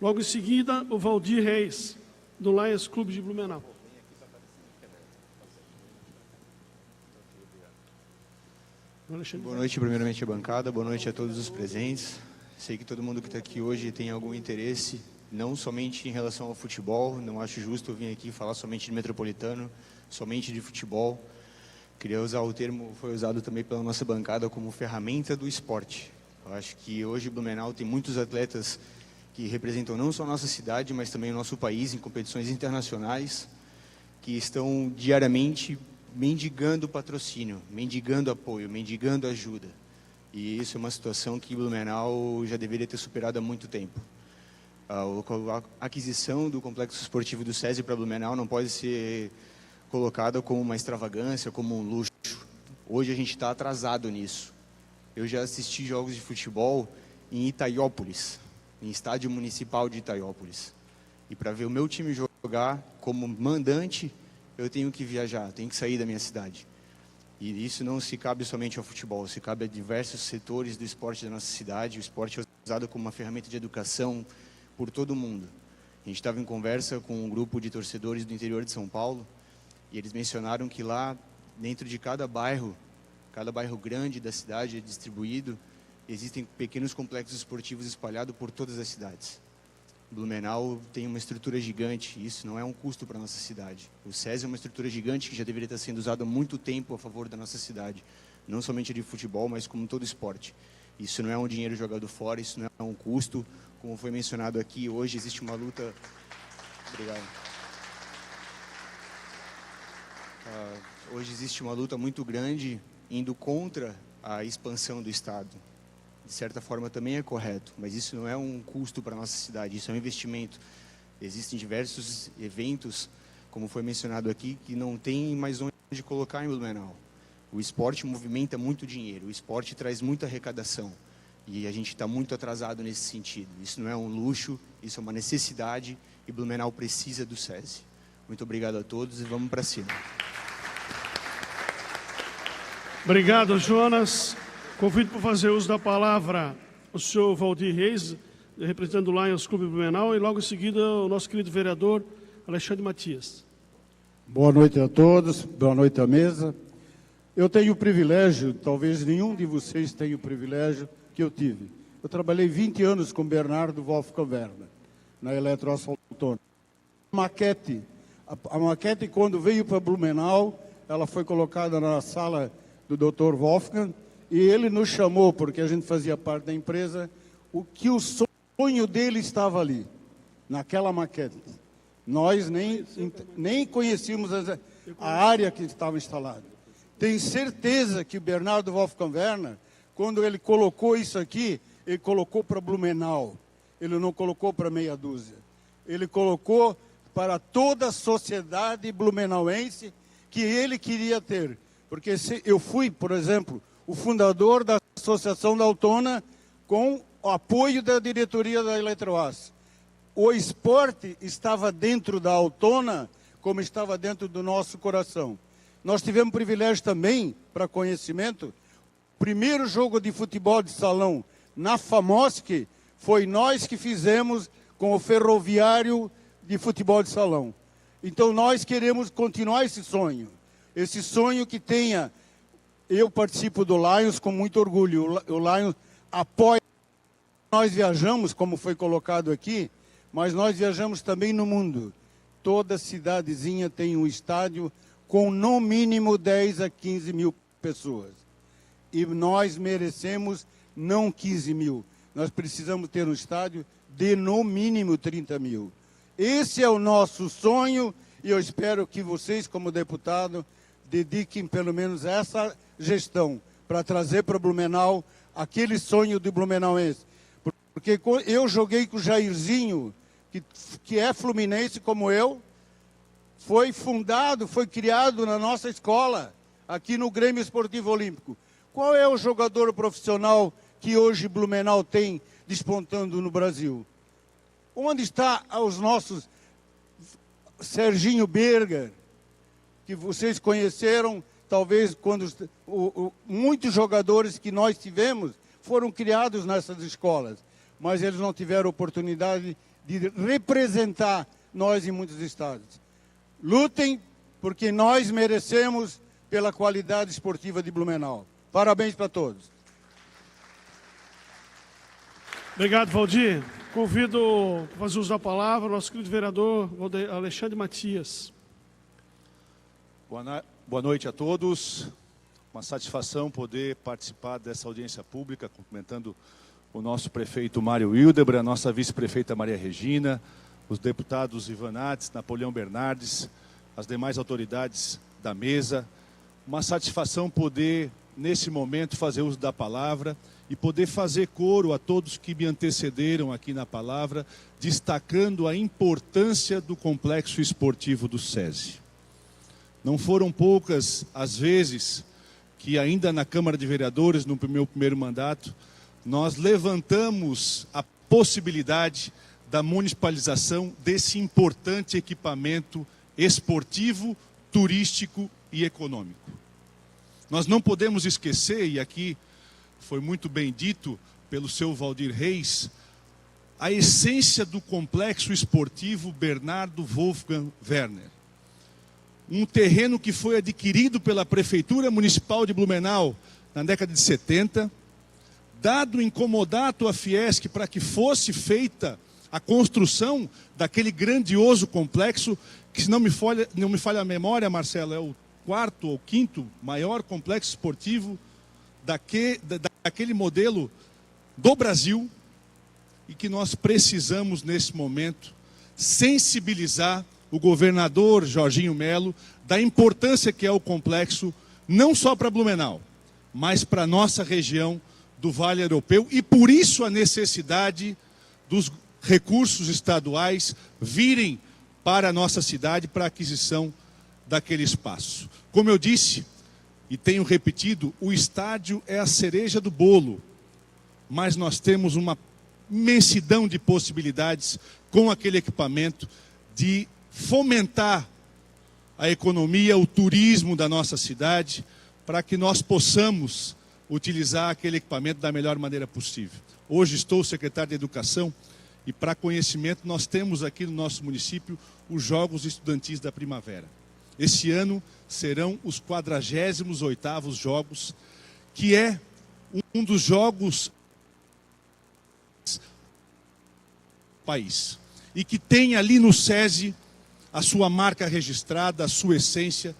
Logo em seguida, o Valdir Reis, do Lions Clube de Blumenau. Boa noite, primeiramente, a bancada. Boa noite a todos os presentes. Sei que todo mundo que está aqui hoje tem algum interesse, não somente em relação ao futebol. Não acho justo eu vir aqui falar somente de Metropolitano, somente de futebol. Queria usar o termo, foi usado também pela nossa bancada, como ferramenta do esporte. Eu acho que hoje Blumenau tem muitos atletas que representam não só a nossa cidade, mas também o nosso país em competições internacionais, que estão diariamente mendigando patrocínio, mendigando apoio, mendigando ajuda. E isso é uma situação que Blumenau já deveria ter superado há muito tempo. A aquisição do complexo esportivo do SESI para Blumenau não pode ser colocada como uma extravagância, como um luxo. Hoje a gente está atrasado nisso. Eu já assisti jogos de futebol em Itaiópolis, em estádio municipal de Itaiópolis. E para ver o meu time jogar como mandante, eu tenho que viajar, tenho que sair da minha cidade. E isso não se cabe somente ao futebol, se cabe a diversos setores do esporte da nossa cidade. O esporte é usado como uma ferramenta de educação por todo mundo. A gente estava em conversa com um grupo de torcedores do interior de São Paulo, e eles mencionaram que lá, dentro de cada bairro grande da cidade é distribuído, existem pequenos complexos esportivos espalhados por todas as cidades. Blumenau tem uma estrutura gigante, e isso não é um custo para a nossa cidade. O SESI é uma estrutura gigante que já deveria estar sendo usada há muito tempo a favor da nossa cidade, não somente de futebol, mas como todo esporte. Isso não é um dinheiro jogado fora, isso não é um custo. Como foi mencionado aqui, hoje existe uma luta... Obrigado. Hoje existe uma luta muito grande indo contra a expansão do Estado. De certa forma também é correto, mas isso não é um custo para a nossa cidade, isso é um investimento. Existem diversos eventos, como foi mencionado aqui, que não tem mais onde colocar em Blumenau. O esporte movimenta muito dinheiro, o esporte traz muita arrecadação, e a gente está muito atrasado nesse sentido. Isso não é um luxo, isso é uma necessidade, e Blumenau precisa do SESI. Muito obrigado a todos e vamos para cima. Obrigado, Jonas. Convido para fazer uso da palavra o senhor Valdir Reis, representando o Lions Clube Blumenau, e logo em seguida o nosso querido vereador Alexandre Matias. Boa noite a todos, boa noite à mesa. Eu tenho o privilégio, talvez nenhum de vocês tenha o privilégio que eu tive. Eu trabalhei 20 anos com Bernardo Wolfgang Werner, na Eletroasfaltona. A maquete, quando veio para Blumenau, ela foi colocada na sala do Dr. Wolfgang, e ele nos chamou, porque a gente fazia parte da empresa, o sonho dele estava ali, naquela maquete. Nós nem conhecíamos a área que estava instalada. Tenho certeza que o Bernardo Wolfgang Werner, quando ele colocou isso aqui, ele colocou para Blumenau. Ele não colocou para meia dúzia. Ele colocou para toda a sociedade blumenauense que ele queria ter. Porque eu fui, por exemplo, o fundador da Associação da Altona com o apoio da diretoria da Eletroas. O esporte estava dentro da Altona, como estava dentro do nosso coração. Nós tivemos privilégio também, para conhecimento, o primeiro jogo de futebol de salão na FAMOSC foi nós que fizemos com o Ferroviário de futebol de salão. Então nós queremos continuar esse sonho que tenha. Eu participo do Lions com muito orgulho. O Lions apoia. Nós viajamos, como foi colocado aqui, mas nós viajamos também no mundo. Toda cidadezinha tem um estádio com no mínimo 10 a 15 mil pessoas. E nós merecemos não 15 mil. Nós precisamos ter um estádio de no mínimo 30 mil. Esse é o nosso sonho e eu espero que vocês, como deputado, dediquem pelo menos essa gestão para trazer para Blumenau aquele sonho de blumenauense. Porque eu joguei com o Jairzinho, que é fluminense como eu, foi fundado, foi criado na nossa escola, aqui no Grêmio Esportivo Olímpico. Qual é o jogador profissional que hoje Blumenau tem despontando no Brasil? Onde está os nossos Serginho Berger, que vocês conheceram, talvez quando muitos jogadores que nós tivemos foram criados nessas escolas, mas eles não tiveram oportunidade de representar nós em muitos estados. Lutem, porque nós merecemos pela qualidade esportiva de Blumenau. Parabéns para todos. Obrigado, Valdir. Convido para fazer uso da palavra o nosso querido vereador Alexandre Matias. Boa noite a todos. Uma satisfação poder participar dessa audiência pública, cumprimentando o nosso prefeito Mário Hildebrand, a nossa vice-prefeita Maria Regina, os deputados Ivan Nats, Napoleão Bernardes, as demais autoridades da mesa. Uma satisfação poder, nesse momento, fazer uso da palavra e poder fazer coro a todos que me antecederam aqui na palavra, destacando a importância do complexo esportivo do SESI. Não foram poucas as vezes que ainda na Câmara de Vereadores, no meu primeiro mandato, nós levantamos a possibilidade da municipalização desse importante equipamento esportivo, turístico e econômico. Nós não podemos esquecer, e aqui foi muito bem dito pelo seu Valdir Reis, a essência do complexo esportivo Bernardo Wolfgang Werner. Um terreno que foi adquirido pela Prefeitura Municipal de Blumenau na década de 70, dado incomodato à Fiesc para que fosse feita a construção daquele grandioso complexo, que se não me falha a memória, Marcelo, é o 4º ou 5º maior complexo esportivo daquele modelo do Brasil, e que nós precisamos, nesse momento, sensibilizar o governador Jorginho Melo da importância que é o complexo, não só para Blumenau, mas para a nossa região do Vale Europeu, e por isso a necessidade dos recursos estaduais virem para a nossa cidade para a aquisição daquele espaço. Como eu disse, e tenho repetido, o estádio é a cereja do bolo, mas nós temos uma imensidão de possibilidades com aquele equipamento de fomentar a economia, o turismo da nossa cidade, para que nós possamos utilizar aquele equipamento da melhor maneira possível. Hoje estou secretário de Educação e, para conhecimento, nós temos aqui no nosso município os Jogos Estudantis da Primavera. Esse ano serão os 48º Jogos, que é um dos jogos do país. E que tem ali no SESI a sua marca registrada, a sua essência,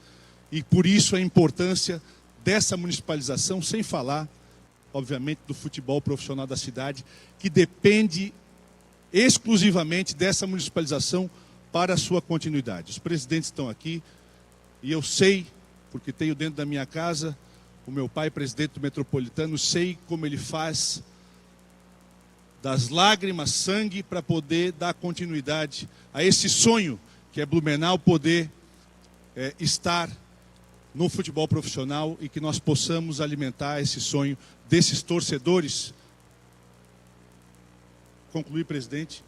e por isso a importância dessa municipalização, sem falar, obviamente, do futebol profissional da cidade, que depende exclusivamente dessa municipalização para a sua continuidade. Os presidentes estão aqui e eu sei, porque tenho dentro da minha casa, o meu pai, presidente do Metropolitano, sei como ele faz das lágrimas, sangue, para poder dar continuidade a esse sonho que é Blumenau poder estar no futebol profissional e que nós possamos alimentar esse sonho desses torcedores. Concluir, presidente,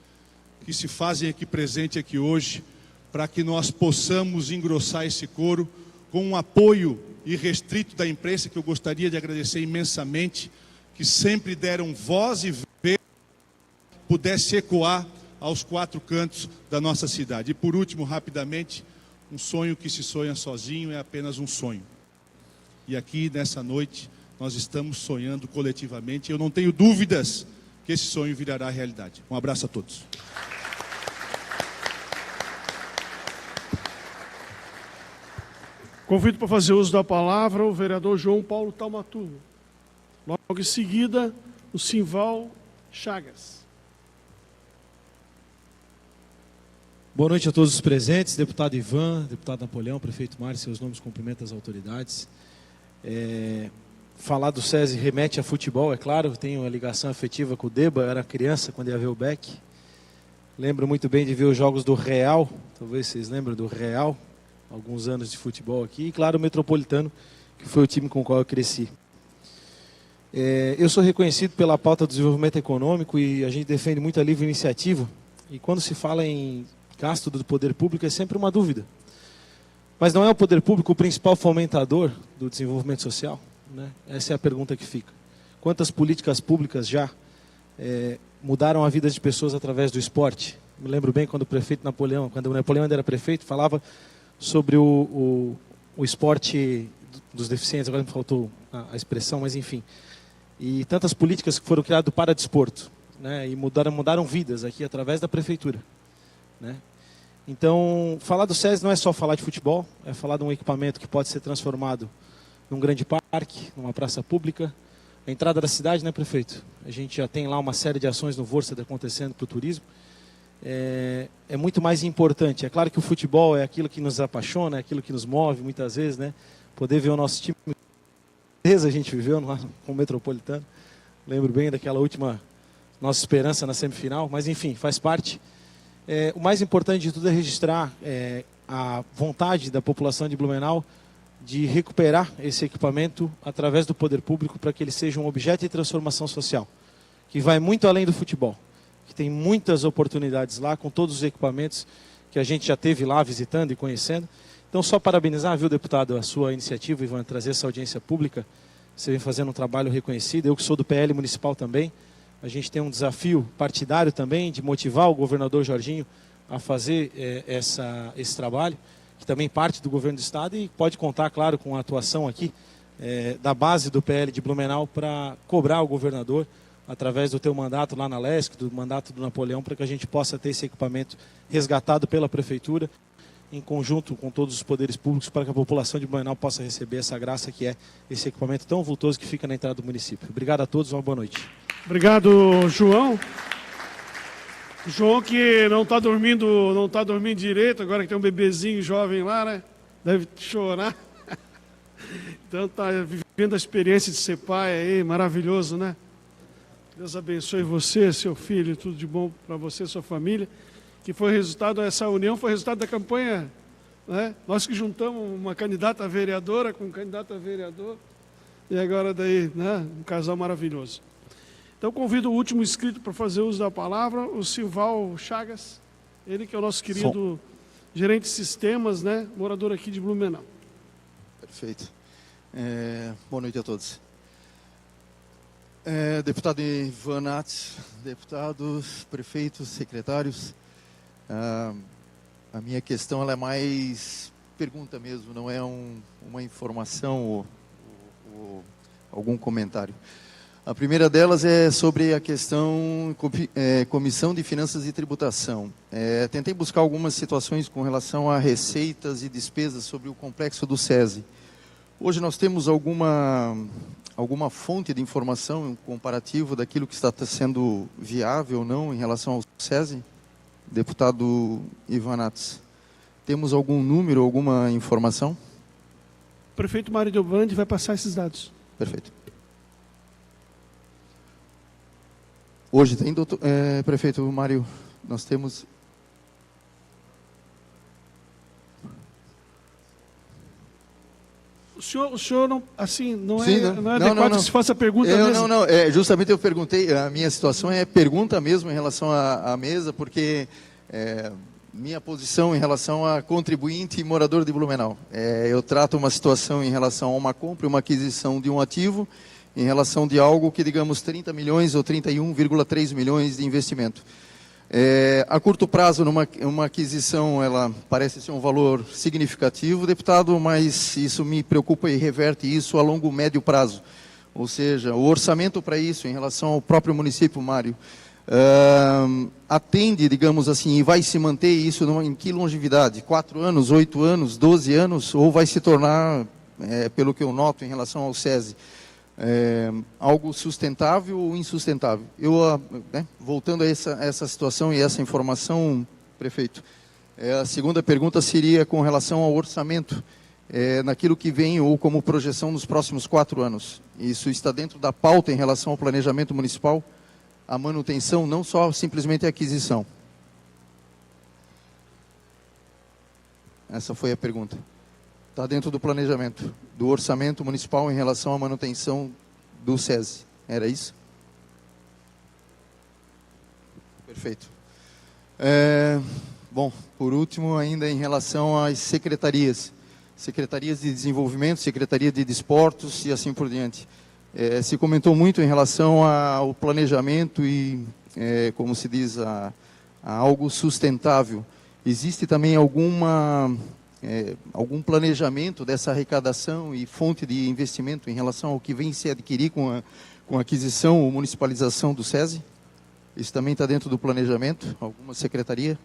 que se fazem aqui presente aqui hoje, para que nós possamos engrossar esse coro com um apoio irrestrito da imprensa, que eu gostaria de agradecer imensamente, que sempre deram voz e vez, pudesse ecoar aos 4 cantos da nossa cidade. E por último, rapidamente, um sonho que se sonha sozinho é apenas um sonho. E aqui, nessa noite, nós estamos sonhando coletivamente. Eu não tenho dúvidas que esse sonho virará realidade. Um abraço a todos. Convido para fazer uso da palavra o vereador João Paulo Taumaturgo. Logo em seguida, o Simval Chagas. Boa noite a todos os presentes, deputado Ivan, deputado Napoleão, prefeito Mário, seus nomes cumprimentam as autoridades. Falar do SESI remete a futebol, é claro, eu tenho uma ligação afetiva com o Deba, eu era criança quando ia ver o Beck. Lembro muito bem de ver os jogos do Real, talvez vocês lembrem do Real, alguns anos de futebol aqui, e claro, o Metropolitano, que foi o time com o qual eu cresci. Eu sou reconhecido pela pauta do desenvolvimento econômico e a gente defende muito a livre iniciativa, e quando se fala em gasto do poder público é sempre uma dúvida. Mas não é o poder público o principal fomentador do desenvolvimento social? Né? Essa é a pergunta que fica. Quantas políticas públicas já mudaram a vida de pessoas através do esporte? Me lembro bem quando o Napoleão ainda era prefeito, falava sobre o esporte dos deficientes, agora me faltou a expressão, mas enfim. E tantas políticas que foram criadas para desporto, né? E mudaram vidas aqui através da prefeitura. Né? Então, falar do SESI não é só falar de futebol, é falar de um equipamento que pode ser transformado num grande parque, numa praça pública. A entrada da cidade, né, prefeito? A gente já tem lá uma série de ações no Vorsta acontecendo para o turismo. É muito mais importante. É claro que o futebol é aquilo que nos apaixona, é aquilo que nos move muitas vezes, né? Poder ver o nosso time. A gente viveu lá com o Metropolitano. Lembro bem daquela última nossa esperança na semifinal, mas enfim, faz parte. O mais importante de tudo é registrar a vontade da população de Blumenau de recuperar esse equipamento através do poder público para que ele seja um objeto de transformação social, que vai muito além do futebol, que tem muitas oportunidades lá com todos os equipamentos que a gente já teve lá visitando e conhecendo. Então, só parabenizar, viu, deputado, a sua iniciativa, Ivan, trazer essa audiência pública. Você vem fazendo um trabalho reconhecido, eu que sou do PL municipal também. A gente tem um desafio partidário também de motivar o governador Jorginho a fazer esse trabalho, que também parte do governo do estado e pode contar, claro, com a atuação aqui da base do PL de Blumenau para cobrar o governador, através do teu mandato lá na LESC, do mandato do Napoleão, para que a gente possa ter esse equipamento resgatado pela prefeitura, em conjunto com todos os poderes públicos, para que a população de Blumenau possa receber essa graça que é esse equipamento tão vultoso que fica na entrada do município. Obrigado a todos, uma boa noite. Obrigado, João. João que não está dormindo direito, agora que tem um bebezinho jovem lá, né? Deve chorar. Então está vivendo a experiência de ser pai aí, maravilhoso, né? Deus abençoe você, seu filho, tudo de bom para você e sua família. Que foi resultado, essa união foi resultado da campanha, né? Nós que juntamos uma candidata a vereadora com um candidato a vereador, e agora daí, né? Um casal maravilhoso. Então convido o último inscrito para fazer uso da palavra, o Simval Chagas, ele que é o nosso querido gerente de sistemas, né? Morador aqui de Blumenau. Perfeito. Boa noite a todos. Deputado Ivan Nats, deputados, prefeitos, secretários, a minha questão ela é mais pergunta mesmo, não é uma informação ou algum comentário. A primeira delas é sobre a questão Comissão de Finanças e Tributação. Tentei buscar algumas situações com relação a receitas e despesas sobre o complexo do SESI. Hoje nós temos alguma fonte de informação comparativo daquilo que está sendo viável ou não em relação ao SESI? Deputado Ivan Nats, temos algum número, alguma informação? O prefeito Mário Delbrandi vai passar esses dados. Perfeito. Hoje tem, prefeito Mário, nós temos... O senhor não, assim, não Sim, é adequado que se faça a pergunta mesmo? Não, justamente eu perguntei, a minha situação é pergunta mesmo em relação à mesa, porque minha posição em relação a contribuinte e morador de Blumenau. Eu trato uma situação em relação a uma compra e uma aquisição de um ativo, em relação de algo que, digamos, 30 milhões ou 31,3 milhões de investimento. A curto prazo, uma aquisição, ela parece ser um valor significativo, deputado, mas isso me preocupa e reverte isso a longo, médio prazo. Ou seja, o orçamento para isso, em relação ao próprio município, Mário, atende, digamos assim, e vai se manter isso em que longevidade? 4 anos, 8 anos, 12 anos? Ou vai se tornar, pelo que eu noto em relação ao SESI, algo sustentável ou insustentável? Voltando a essa situação e essa informação, prefeito, a segunda pergunta seria com relação ao orçamento, naquilo que vem ou como projeção nos próximos 4 anos. Isso está dentro da pauta em relação ao planejamento municipal, a manutenção, não só simplesmente a aquisição? Essa foi a pergunta. Está dentro do planejamento, do orçamento municipal em relação à manutenção do SESI. Era isso? Perfeito. Bom, por último, ainda em relação às secretarias. Secretarias de Desenvolvimento, Secretaria de Desportos e assim por diante. Se comentou muito em relação ao planejamento e, como se diz, a algo sustentável. Existe também algum planejamento dessa arrecadação e fonte de investimento em relação ao que vem se adquirir com a aquisição ou municipalização do SESI? Isso também está dentro do planejamento? Alguma secretaria?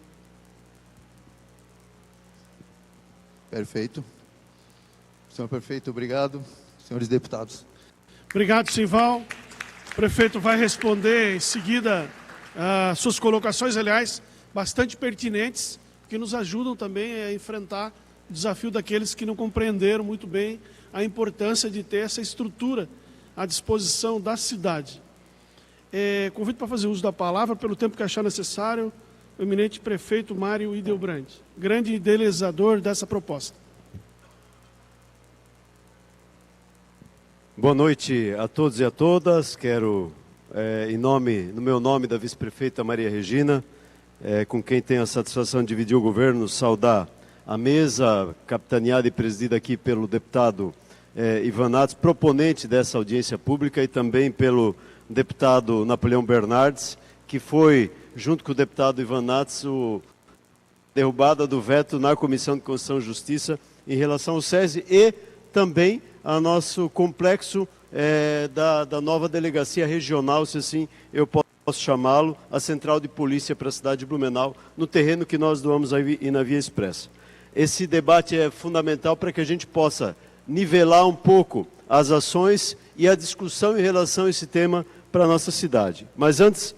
Perfeito. Senhor prefeito, obrigado. Senhores deputados. Obrigado, Simval. O prefeito vai responder em seguida suas colocações, aliás, bastante pertinentes, que nos ajudam também a enfrentar o desafio daqueles que não compreenderam muito bem a importância de ter essa estrutura à disposição da cidade. Convido para fazer uso da palavra, pelo tempo que achar necessário, o eminente prefeito Mário Delbrandi, grande idealizador dessa proposta. Boa noite a todos e a todas. Quero, no meu nome da vice-prefeita Maria Regina, com quem tenho a satisfação de dividir o governo, saudar a mesa capitaneada e presidida aqui pelo deputado Ivan Nats, proponente dessa audiência pública, e também pelo deputado Napoleão Bernardes, que foi, junto com o deputado Ivan Nats, derrubada do veto na Comissão de Constituição e Justiça em relação ao SESI e também a nosso complexo da nova delegacia regional, se assim eu posso chamá-lo, a central de polícia para a cidade de Blumenau, no terreno que nós doamos aí na Via Expressa. Esse debate é fundamental para que a gente possa nivelar um pouco as ações e a discussão em relação a esse tema para a nossa cidade. Mas antes,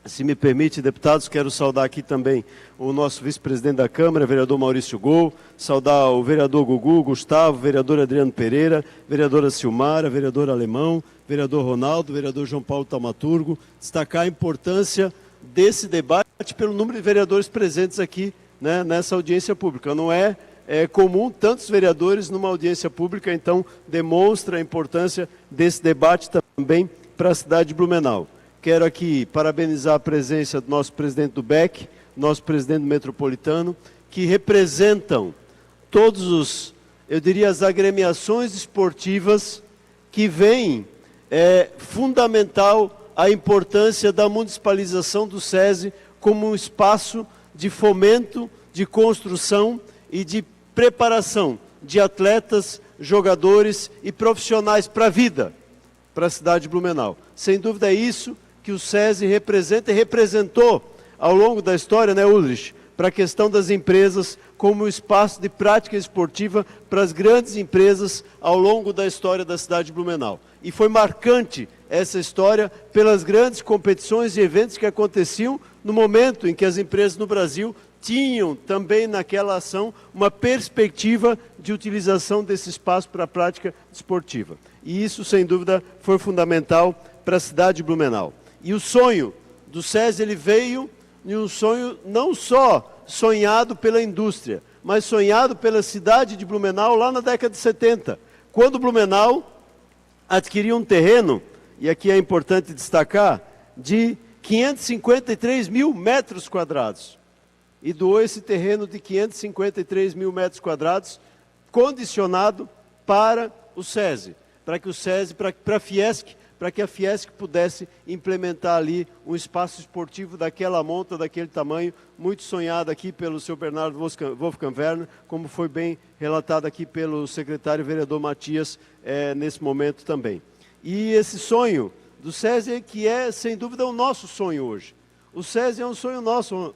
se me permite, deputados, quero saudar aqui também o nosso vice-presidente da Câmara, vereador Maurício Gol, saudar o vereador Gugu, Gustavo, vereador Adriano Pereira, vereadora Silmara, vereador Alemão, vereador Ronaldo, vereador João Paulo Taumaturgo, destacar a importância desse debate pelo número de vereadores presentes aqui, né, nessa audiência pública. Não é comum tantos vereadores numa audiência pública, então demonstra a importância desse debate também para a cidade de Blumenau. Quero aqui parabenizar a presença do nosso presidente do BEC, nosso presidente metropolitano, que representam todos as agremiações esportivas que vêm é fundamental a importância da municipalização do SESI como um espaço de fomento, de construção e de preparação de atletas, jogadores e profissionais para a vida, para a cidade de Blumenau. Sem dúvida é isso que o SESI representa e representou ao longo da história, né, Ulrich, para a questão das empresas como um espaço de prática esportiva para as grandes empresas ao longo da história da cidade de Blumenau. E foi marcante essa história pelas grandes competições e eventos que aconteciam no momento em que as empresas no Brasil tinham também naquela ação uma perspectiva de utilização desse espaço para a prática esportiva. E isso, sem dúvida, foi fundamental para a cidade de Blumenau. E o sonho do SESI, ele veio de um sonho não só sonhado pela indústria, mas sonhado pela cidade de Blumenau lá na década de 70, quando Blumenau adquiriu um terreno, e aqui é importante destacar, de 553 mil metros quadrados. E doou esse terreno de 553 mil metros quadrados, condicionado para o SESI, para que o SESI, para a Fiesc, para que a Fiesc pudesse implementar ali um espaço esportivo daquela monta, daquele tamanho, muito sonhado aqui pelo seu Bernardo Wolfgang Werner, como foi bem relatado aqui pelo secretário vereador Matias nesse momento também. E esse sonho do SESI, que é, sem dúvida, o nosso sonho hoje. O SESI é um sonho nosso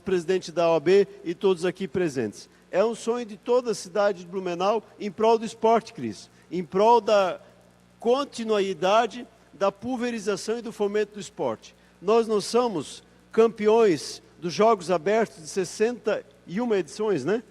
presidente da OAB e todos aqui presentes. É um sonho de toda a cidade de Blumenau em prol do esporte, Cris, em prol da continuidade da pulverização e do fomento do esporte. Nós não somos campeões dos Jogos Abertos de 61 edições, né?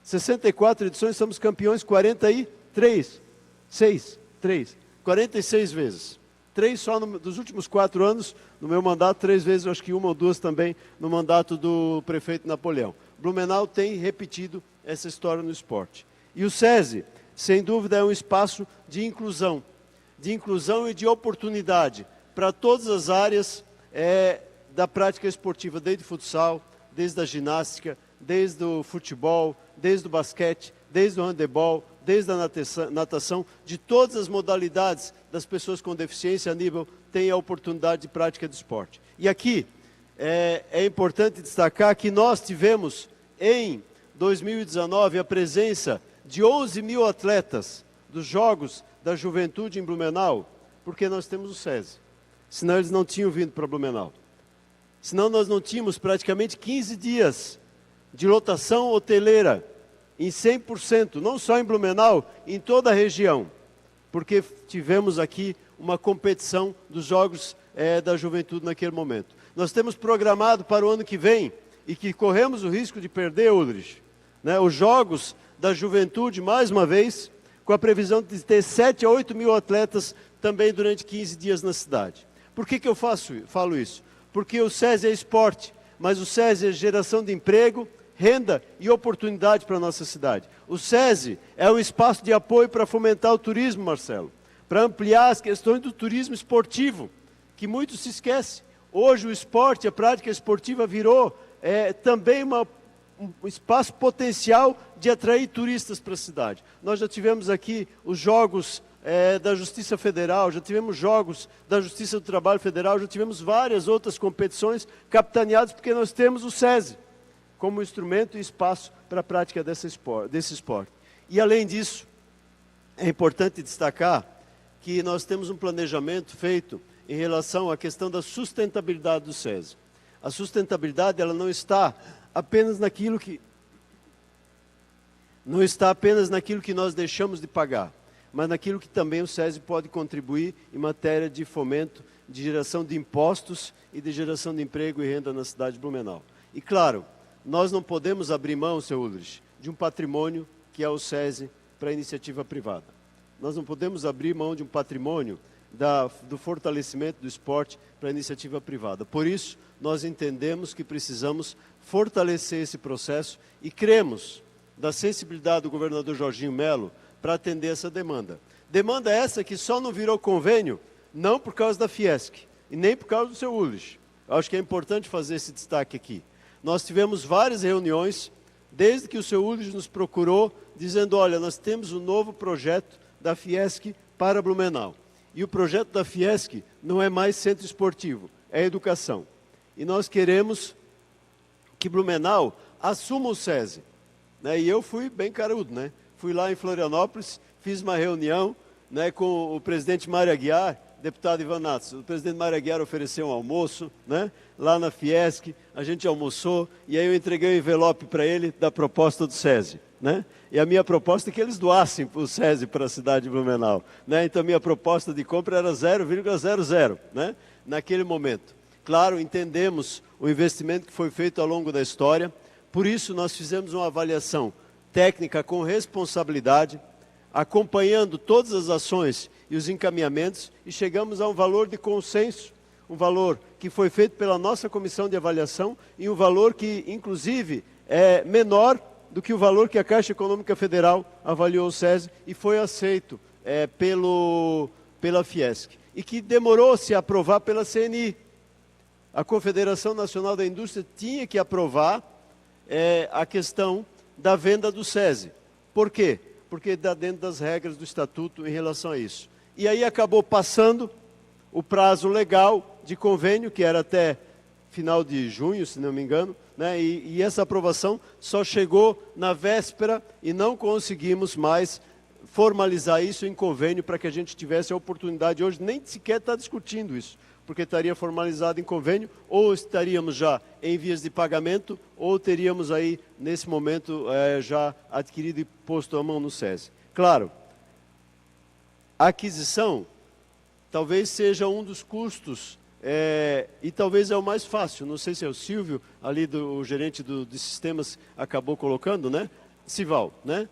64 edições, somos campeões 46 vezes. 3 só dos últimos 4 anos, no meu mandato, 3 vezes, eu acho que 1 ou 2 também no mandato do prefeito Napoleão. Blumenau tem repetido essa história no esporte. E o SESI, sem dúvida, é um espaço de inclusão e de oportunidade para todas as áreas da prática esportiva, desde o futsal, desde a ginástica, desde o futebol, desde o basquete, desde o handebol, desde a natação, de todas as modalidades das pessoas com deficiência a nível, têm a oportunidade de prática de esporte. E aqui é importante destacar que nós tivemos em 2019 a presença de 11 mil atletas dos Jogos da Juventude em Blumenau, porque nós temos o SESI. Senão eles não tinham vindo para Blumenau. Senão nós não tínhamos praticamente 15 dias de lotação hoteleira em 100%, não só em Blumenau, em toda a região, porque tivemos aqui uma competição dos Jogos da Juventude naquele momento. Nós temos programado para o ano que vem, e que corremos o risco de perder, Ulrich, né, os Jogos da Juventude, mais uma vez, com a previsão de ter 7 a 8 mil atletas também durante 15 dias na cidade. Por que eu falo isso? Porque o SESI é esporte, mas o SESI é geração de emprego, renda e oportunidade para a nossa cidade. O SESI é um espaço de apoio para fomentar o turismo, Marcelo, para ampliar as questões do turismo esportivo, que muito se esquece. Hoje o esporte, a prática esportiva virou também um espaço potencial de atrair turistas para a cidade. Nós já tivemos aqui os Jogos da Justiça Federal, já tivemos Jogos da Justiça do Trabalho Federal, já tivemos várias outras competições capitaneadas, porque nós temos o SESI como instrumento e espaço para a prática desse esporte. E além disso, é importante destacar que nós temos um planejamento feito em relação à questão da sustentabilidade do SESI. A sustentabilidade, ela não está apenas naquilo que nós deixamos de pagar, mas naquilo que também o SESI pode contribuir em matéria de fomento, de geração de impostos e de geração de emprego e renda na cidade de Blumenau. E claro, nós não podemos abrir mão, seu Ulrich, de um patrimônio que é o SESI para a iniciativa privada. Nós não podemos abrir mão de um patrimônio do fortalecimento do esporte para a iniciativa privada. Por isso, nós entendemos que precisamos fortalecer esse processo e cremos da sensibilidade do governador Jorginho Melo para atender essa demanda. Demanda essa que só não virou convênio, não por causa da Fiesc e nem por causa do seu Ulrich. Eu acho que é importante fazer esse destaque aqui. Nós tivemos várias reuniões, desde que o seu Ulrich nos procurou, dizendo, olha, nós temos um novo projeto da Fiesc para Blumenau. E o projeto da Fiesc não é mais centro esportivo, é educação. E nós queremos que Blumenau assuma o SESI. Né? E eu fui bem carudo, né? Fui lá em Florianópolis, fiz uma reunião, né, com o presidente Mário Aguiar, deputado Ivan Nats. O presidente Mário Aguiar ofereceu um almoço, né, lá na Fiesc, a gente almoçou, e aí eu entreguei o envelope para ele da proposta do SESI. Né? E a minha proposta é que eles doassem o SESI para a cidade de Blumenau. Né? Então, minha proposta de compra era 0,00, né, naquele momento. Claro, entendemos o investimento que foi feito ao longo da história, por isso nós fizemos uma avaliação técnica com responsabilidade, acompanhando todas as ações e os encaminhamentos, e chegamos a um valor de consenso, um valor que foi feito pela nossa comissão de avaliação, e um valor que, inclusive, é menor do que o valor que a Caixa Econômica Federal avaliou o SESI e foi aceito pela Fiesc. E que demorou-se a aprovar pela CNI. A Confederação Nacional da Indústria tinha que aprovar a questão da venda do SESI. Por quê? Porque está dentro das regras do Estatuto em relação a isso. E aí acabou passando o prazo legal de convênio, que era até final de junho, se não me engano, né? E essa aprovação só chegou na véspera e não conseguimos mais formalizar isso em convênio para que a gente tivesse a oportunidade hoje, nem sequer estar discutindo isso, porque estaria formalizado em convênio, ou estaríamos já em vias de pagamento, ou teríamos aí, nesse momento, já adquirido e posto a mão no SESI. Claro, a aquisição talvez seja um dos custos, e talvez é o mais fácil, não sei se é o Silvio, ali o gerente de sistemas, acabou colocando, né? Sival, né?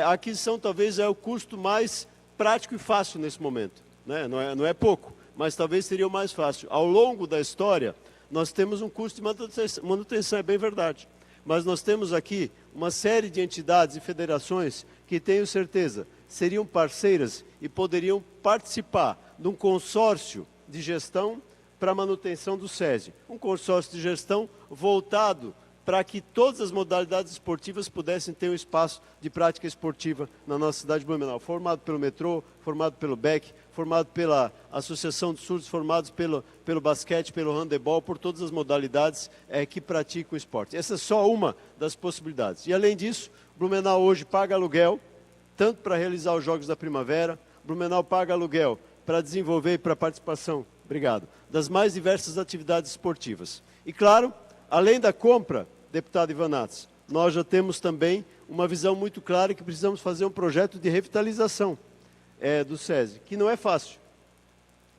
A aquisição talvez é o custo mais prático e fácil nesse momento, né? Não é pouco, mas talvez seria o mais fácil. Ao longo da história, nós temos um custo de manutenção, é bem verdade. Mas nós temos aqui uma série de entidades e federações que, tenho certeza, seriam parceiras e poderiam participar de um consórcio de gestão para a manutenção do SESI. Um consórcio de gestão voltado para que todas as modalidades esportivas pudessem ter um espaço de prática esportiva na nossa cidade de Blumenau, formado pelo metrô, formado pelo BEC, formado pela Associação de Surdos, formados pelo basquete, pelo handebol, por todas as modalidades que praticam o esporte. Essa é só uma das possibilidades. E além disso, Blumenau hoje paga aluguel, tanto para realizar os Jogos da Primavera, Blumenau paga aluguel para desenvolver e para participação, obrigado, das mais diversas atividades esportivas. E claro, além da compra, deputado Ivan Nats, nós já temos também uma visão muito clara que precisamos fazer um projeto de revitalização do SESI, que não é fácil.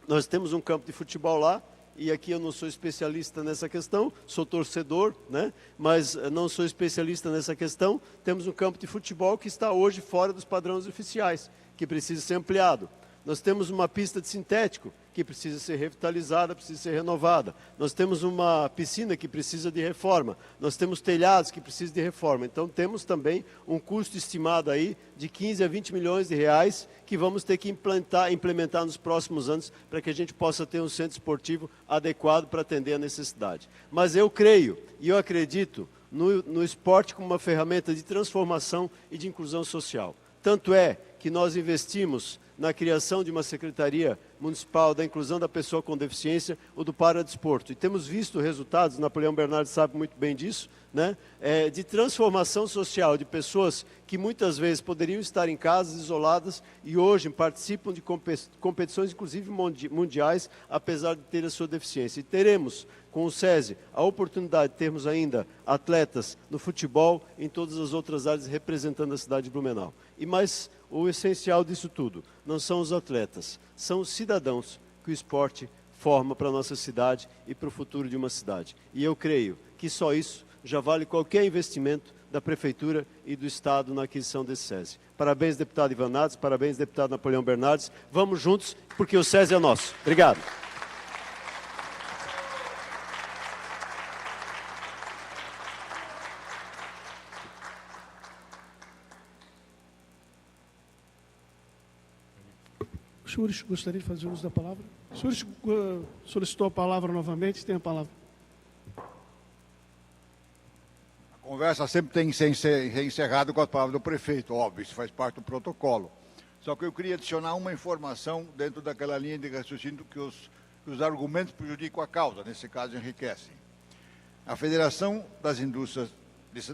Nós temos um campo de futebol lá, e aqui eu não sou especialista nessa questão, sou torcedor, né? Mas não sou especialista nessa questão. Temos um campo de futebol que está hoje fora dos padrões oficiais, que precisa ser ampliado. Nós temos uma pista de sintético que precisa ser revitalizada, precisa ser renovada. Nós temos uma piscina que precisa de reforma. Nós temos telhados que precisam de reforma. Então, temos também um custo estimado aí de 15 a 20 milhões de reais que vamos ter que implementar nos próximos anos para que a gente possa ter um centro esportivo adequado para atender a necessidade. Mas eu creio e eu acredito no esporte como uma ferramenta de transformação e de inclusão social. Tanto é que nós investimos na criação de uma Secretaria Municipal da Inclusão da Pessoa com Deficiência ou do Paradesporto. E temos visto resultados, Napoleão Bernardes sabe muito bem disso, né? De transformação social de pessoas que muitas vezes poderiam estar em casas isoladas e hoje participam de competições, inclusive mundiais, apesar de ter a sua deficiência. E teremos, com o SESI, a oportunidade de termos ainda atletas no futebol, em todas as outras áreas, representando a cidade de Blumenau. E mais, o essencial disso tudo, não são os atletas, são os cidadãos que o esporte forma para a nossa cidade e para o futuro de uma cidade. E eu creio que só isso já vale qualquer investimento da Prefeitura e do Estado na aquisição desse SESI. Parabéns, deputado Ivan Nats, parabéns, deputado Napoleão Bernardes. Vamos juntos, porque o SESI é nosso. Obrigado. O senhor gostaria de fazer uso da palavra? O senhor solicitou a palavra novamente, tem a palavra. A conversa sempre tem que ser encerrada com a palavra do prefeito, óbvio, isso faz parte do protocolo. Só que eu queria adicionar uma informação dentro daquela linha de raciocínio que os argumentos prejudicam a causa, nesse caso enriquecem. A Federação das Indústrias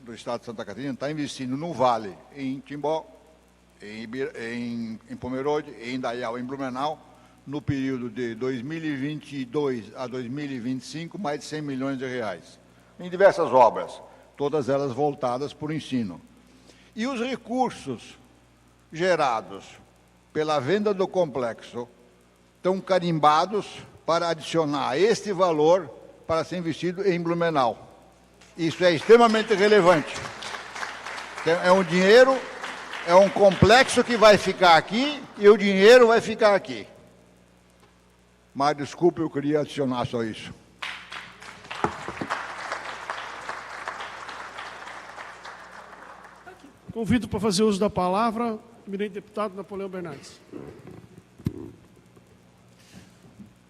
do Estado de Santa Catarina está investindo no Vale, em Timbó, em Pomerode, em Indaial, em Blumenau, no período de 2022 a 2025, mais de 100 milhões de reais, em diversas obras, todas elas voltadas para o ensino. E os recursos gerados pela venda do complexo estão carimbados para adicionar este valor para ser investido em Blumenau. Isso é extremamente relevante. É um dinheiro, é um complexo que vai ficar aqui e o dinheiro vai ficar aqui. Mas, desculpe, eu queria adicionar só isso. Convido para fazer uso da palavra o eminente deputado Napoleão Bernardes.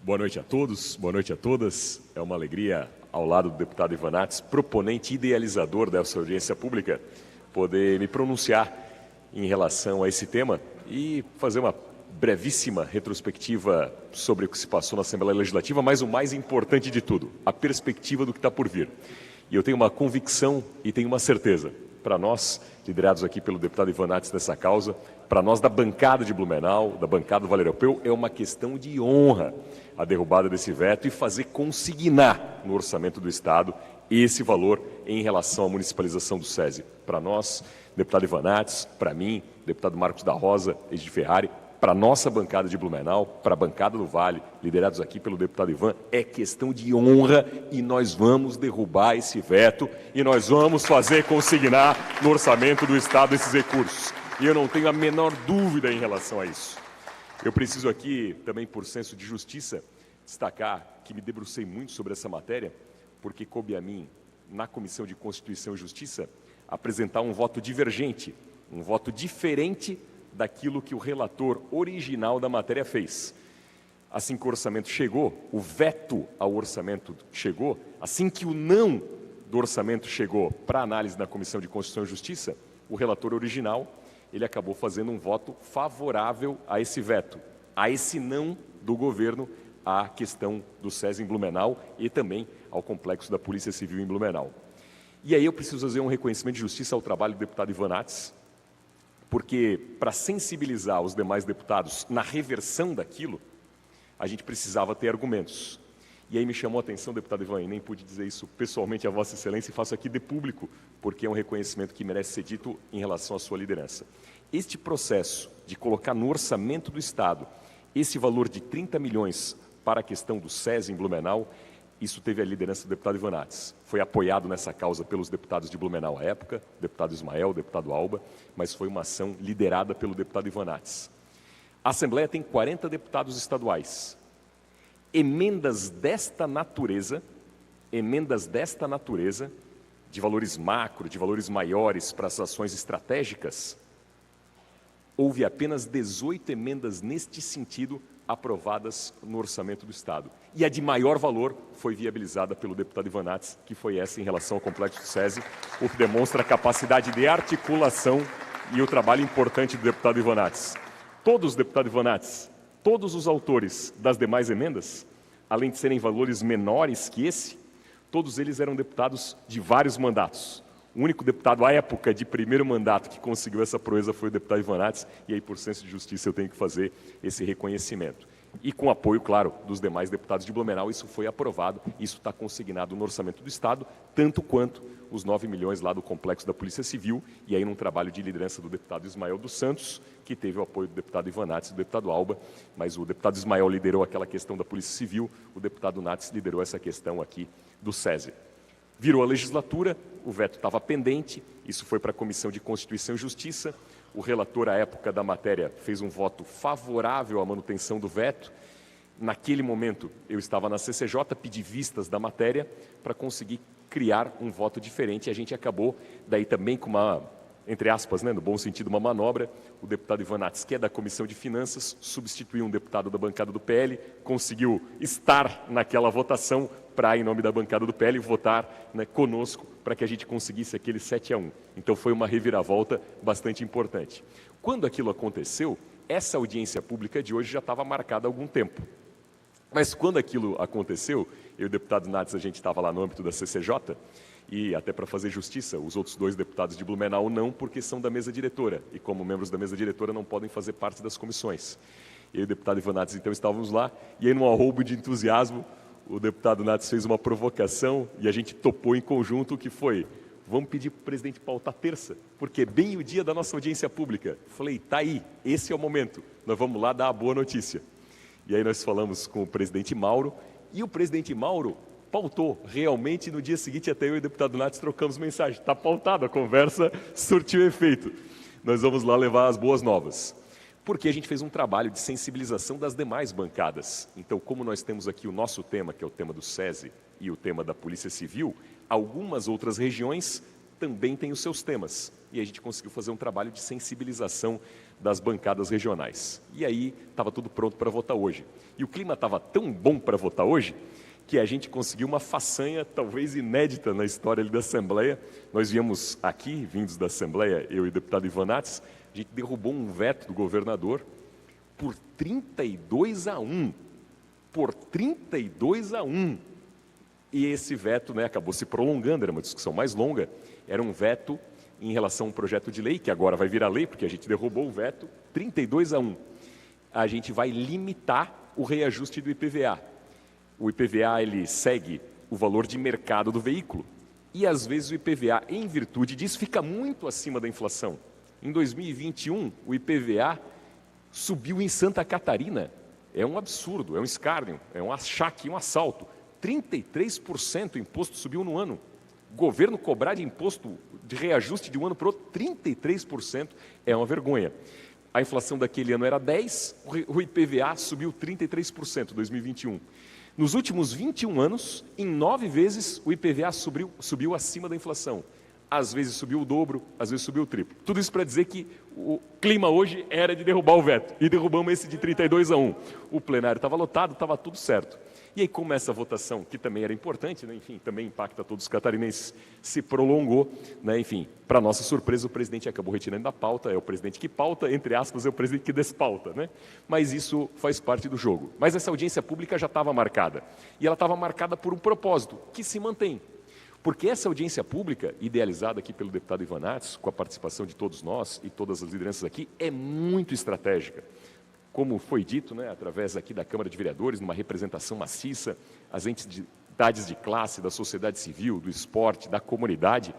Boa noite a todos, boa noite a todas. É uma alegria, ao lado do deputado Ivan Nats, proponente e idealizador dessa audiência pública, poder me pronunciar em relação a esse tema e fazer uma brevíssima retrospectiva sobre o que se passou na Assembleia Legislativa, mas o mais importante de tudo, a perspectiva do que está por vir. E eu tenho uma convicção e tenho uma certeza. Para nós, liderados aqui pelo deputado Ivan Nats nessa causa, para nós da bancada de Blumenau, da bancada do Vale Europeu, é uma questão de honra a derrubada desse veto e fazer consignar no orçamento do Estado esse valor em relação à municipalização do SESI. Para nós, deputado Ivan Nats, para mim, deputado Marcos da Rosa, ex de Ferrari, para a nossa bancada de Blumenau, para a bancada do Vale, liderados aqui pelo deputado Ivan, é questão de honra e nós vamos derrubar esse veto e nós vamos fazer consignar no orçamento do Estado esses recursos. E eu não tenho a menor dúvida em relação a isso. Eu preciso aqui, também por senso de justiça, destacar que me debrucei muito sobre essa matéria, porque coube a mim, na Comissão de Constituição e Justiça, apresentar um voto divergente, um voto diferente daquilo que o relator original da matéria fez. Assim que o orçamento chegou, o veto ao orçamento chegou, assim que o não do orçamento chegou para análise na Comissão de Constituição e Justiça, o relator original, ele acabou fazendo um voto favorável a esse veto, a esse não do governo à questão do SESI em Blumenau e também ao complexo da Polícia Civil em Blumenau. E aí eu preciso fazer um reconhecimento de justiça ao trabalho do deputado Ivan Nats, porque para sensibilizar os demais deputados na reversão daquilo, a gente precisava ter argumentos. E aí me chamou a atenção, deputado Ivan, e nem pude dizer isso pessoalmente a Vossa Excelência, e faço aqui de público, porque é um reconhecimento que merece ser dito em relação à sua liderança. Este processo de colocar no orçamento do Estado esse valor de 30 milhões para a questão do SESI em Blumenau, isso teve a liderança do deputado Ivan Nats. Foi apoiado nessa causa pelos deputados de Blumenau à época, o deputado Ismael, o deputado Alba, mas foi uma ação liderada pelo deputado Ivan Nats. A Assembleia tem 40 deputados estaduais. Emendas desta natureza, de valores macro, de valores maiores para as ações estratégicas, houve apenas 18 emendas neste sentido aprovadas no orçamento do Estado. E a de maior valor foi viabilizada pelo deputado Ivan Nats, que foi essa em relação ao complexo do SESI, o que demonstra a capacidade de articulação e o trabalho importante do deputado Ivan Nats. Todos, deputado Ivan Nats, todos os autores das demais emendas, além de serem valores menores que esse, todos eles eram deputados de vários mandatos. O único deputado à época de primeiro mandato que conseguiu essa proeza foi o deputado Ivan Nats, e aí, por senso de justiça, eu tenho que fazer esse reconhecimento. E com apoio, claro, dos demais deputados de Blumenau, isso foi aprovado, isso está consignado no orçamento do Estado, tanto quanto os 9 milhões lá do complexo da Polícia Civil, e aí num trabalho de liderança do deputado Ismael dos Santos, que teve o apoio do deputado Ivan Nats e do deputado Alba, mas o deputado Ismael liderou aquela questão da Polícia Civil, o deputado Nats liderou essa questão aqui do SESI. Virou a legislatura, o veto estava pendente, isso foi para a Comissão de Constituição e Justiça, o relator, à época da matéria, fez um voto favorável à manutenção do veto. Naquele momento, eu estava na CCJ, pedi vistas da matéria para conseguir criar um voto diferente, e a gente acabou, daí também com uma, entre aspas, né, no bom sentido, uma manobra. O deputado Ivan Nats, que é da Comissão de Finanças, substituiu um deputado da bancada do PL, conseguiu estar naquela votação para, em nome da bancada do PL, votar, né, conosco para que a gente conseguisse aquele 7-1. Então foi uma reviravolta bastante importante. Quando aquilo aconteceu, essa audiência pública de hoje já estava marcada há algum tempo. Mas quando aquilo aconteceu, eu e o deputado Nats, a gente estava lá no âmbito da CCJ, e até para fazer justiça, os outros 2 deputados de Blumenau não, porque são da mesa diretora, e como membros da mesa diretora não podem fazer parte das comissões. Eu e o deputado Ivan Nats, então, estávamos lá, e aí, num arroubo de entusiasmo, o deputado Nats fez uma provocação, e a gente topou em conjunto, o que foi: vamos pedir para o presidente pautar terça, porque é bem o dia da nossa audiência pública. Falei, tá aí, esse é o momento, nós vamos lá dar a boa notícia. E aí nós falamos com o presidente Mauro, e o presidente Mauro pautou. Realmente, no dia seguinte, até eu e o deputado Nats trocamos mensagem. Está pautado, a conversa surtiu efeito. Nós vamos lá levar as boas novas. Porque a gente fez um trabalho de sensibilização das demais bancadas. Então, como nós temos aqui o nosso tema, que é o tema do SESI, e o tema da Polícia Civil, algumas outras regiões também têm os seus temas. E a gente conseguiu fazer um trabalho de sensibilização das bancadas regionais. E aí, estava tudo pronto para votar hoje. E o clima estava tão bom para votar hoje, que a gente conseguiu uma façanha talvez inédita na história ali da Assembleia. Nós viemos aqui, vindos da Assembleia, eu e o deputado Ivan Nats, a gente derrubou um veto do governador por 32-1. Por 32-1. E esse veto, né, acabou se prolongando, era uma discussão mais longa. Era um veto em relação a um projeto de lei, que agora vai virar lei, porque a gente derrubou o veto, 32-1. A gente vai limitar o reajuste do IPVA. O IPVA, ele segue o valor de mercado do veículo. E, às vezes, o IPVA, em virtude disso, fica muito acima da inflação. Em 2021, o IPVA subiu em Santa Catarina. É um absurdo, é um escárnio, é um achaque, um assalto. 33% o imposto subiu no ano. O governo cobrar de imposto de reajuste de um ano para o outro, 33% é uma vergonha. A inflação daquele ano era 10%, o IPVA subiu 33% em 2021. Nos últimos 21 anos, em 9 vezes, o IPVA subiu acima da inflação. Às vezes subiu o dobro, às vezes subiu o triplo. Tudo isso para dizer que o clima hoje era de derrubar o veto. E derrubamos esse de 32-1. O plenário estava lotado, estava tudo certo. E aí, como essa votação, que também era importante, né, enfim, também impacta todos os catarinenses, se prolongou, né, enfim, para nossa surpresa, o presidente acabou retirando da pauta. É o presidente que pauta, entre aspas, é o presidente que despauta, né? Mas isso faz parte do jogo. Mas essa audiência pública já estava marcada. E ela estava marcada por um propósito, que se mantém. Porque essa audiência pública, idealizada aqui pelo deputado Ivan Nats, com a participação de todos nós e todas as lideranças aqui, é muito estratégica. Como foi dito, né, através aqui da Câmara de Vereadores, numa representação maciça, as entidades de classe, da sociedade civil, do esporte, da comunidade,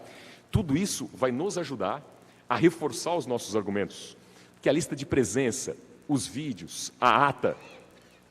tudo isso vai nos ajudar a reforçar os nossos argumentos. Que a lista de presença, os vídeos, a ata,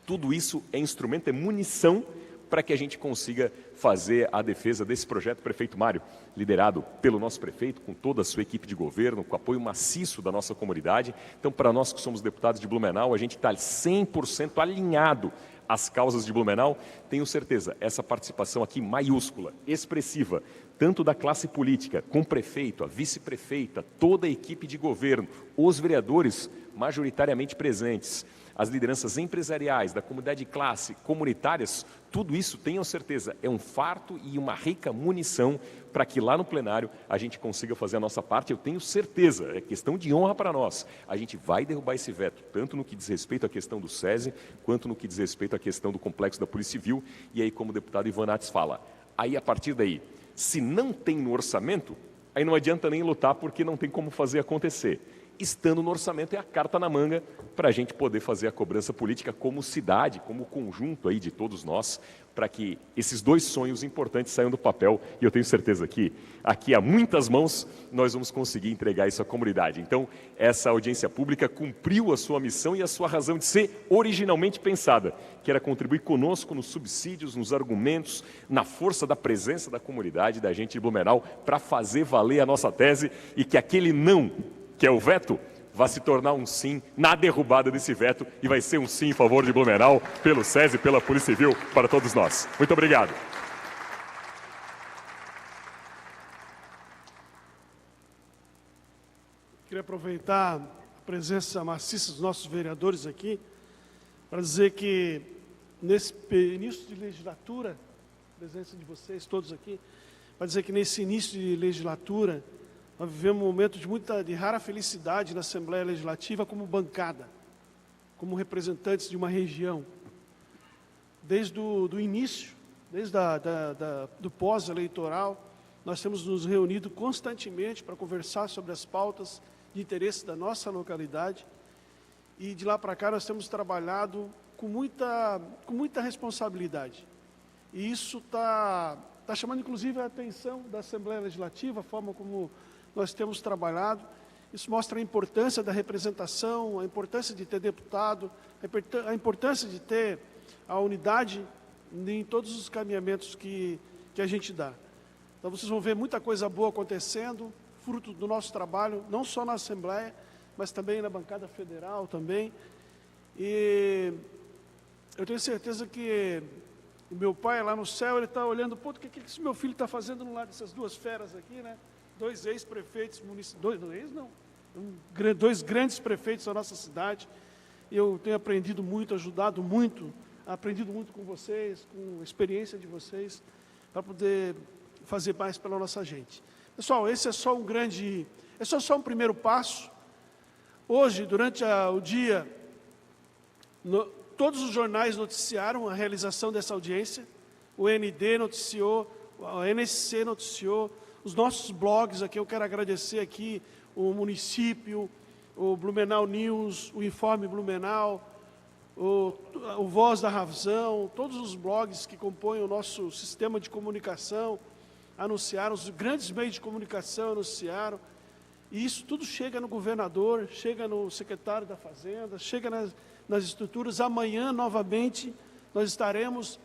tudo isso é instrumento, é munição para que a gente consiga fazer a defesa desse projeto Prefeito Mário, liderado pelo nosso prefeito, com toda a sua equipe de governo, com apoio maciço da nossa comunidade. Então, para nós que somos deputados de Blumenau, a gente está 100% alinhado às causas de Blumenau. Tenho certeza, essa participação aqui maiúscula, expressiva, tanto da classe política, com o prefeito, a vice-prefeita, toda a equipe de governo, os vereadores majoritariamente presentes, as lideranças empresariais, da comunidade de classe, comunitárias, tudo isso, tenham certeza, é um farto e uma rica munição para que lá no plenário a gente consiga fazer a nossa parte. Eu tenho certeza, é questão de honra para nós. A gente vai derrubar esse veto, tanto no que diz respeito à questão do SESI, quanto no que diz respeito à questão do complexo da Polícia Civil. E aí, como o deputado Ivan Nats fala, aí a partir daí, se não tem no orçamento, aí não adianta nem lutar, porque não tem como fazer acontecer. Estando no orçamento, é a carta na manga para a gente poder fazer a cobrança política como cidade, como conjunto aí de todos nós, para que esses dois sonhos importantes saiam do papel. E eu tenho certeza que aqui há muitas mãos nós vamos conseguir entregar isso à comunidade. Então, essa audiência pública cumpriu a sua missão e a sua razão de ser originalmente pensada, que era contribuir conosco nos subsídios, nos argumentos, na força da presença da comunidade, da gente de Blumenau, para fazer valer a nossa tese e que aquele não, que é o veto, vai se tornar um sim na derrubada desse veto e vai ser um sim em favor de Blumenau, pelo SESI, pela Polícia Civil, para todos nós. Muito obrigado. Queria aproveitar a presença maciça dos nossos vereadores aqui para dizer que nesse início de legislatura, a presença de vocês todos aqui, para dizer que nesse início de legislatura nós vivemos um momento de rara felicidade na Assembleia Legislativa como bancada. como representantes de uma região, desde do início, desde do pós-eleitoral, nós temos nos reunido constantemente para conversar sobre as pautas de interesse da nossa localidade, e de lá para cá nós temos trabalhado com muita responsabilidade. E isso está chamando inclusive a atenção da Assembleia Legislativa, a forma como nós temos trabalhado. Isso mostra a importância da representação, a importância de ter deputado, a importância de ter a unidade em todos os caminhamentos que a gente dá. Então vocês vão ver muita coisa boa acontecendo, fruto do nosso trabalho, não só na Assembleia, mas também na bancada federal também. E eu tenho certeza que o meu pai lá no céu, ele está olhando, pô, o que esse meu filho está fazendo no lado dessas duas feras aqui, né? Dois ex-prefeitos municipais, dois grandes prefeitos da nossa cidade. Eu tenho aprendido muito, ajudado muito, aprendido muito com vocês, com a experiência de vocês, para poder fazer mais pela nossa gente. Pessoal, esse é só só um primeiro passo. Hoje, durante o dia, todos os jornais noticiaram a realização dessa audiência, o ND noticiou, a NSC noticiou, os nossos blogs aqui, eu quero agradecer aqui o município, o Blumenau News, o Informe Blumenau, o Voz da Razão, todos os blogs que compõem o nosso sistema de comunicação, anunciaram, os grandes meios de comunicação anunciaram, e isso tudo chega no governador, chega no secretário da Fazenda, chega nas estruturas. Amanhã, novamente, nós estaremos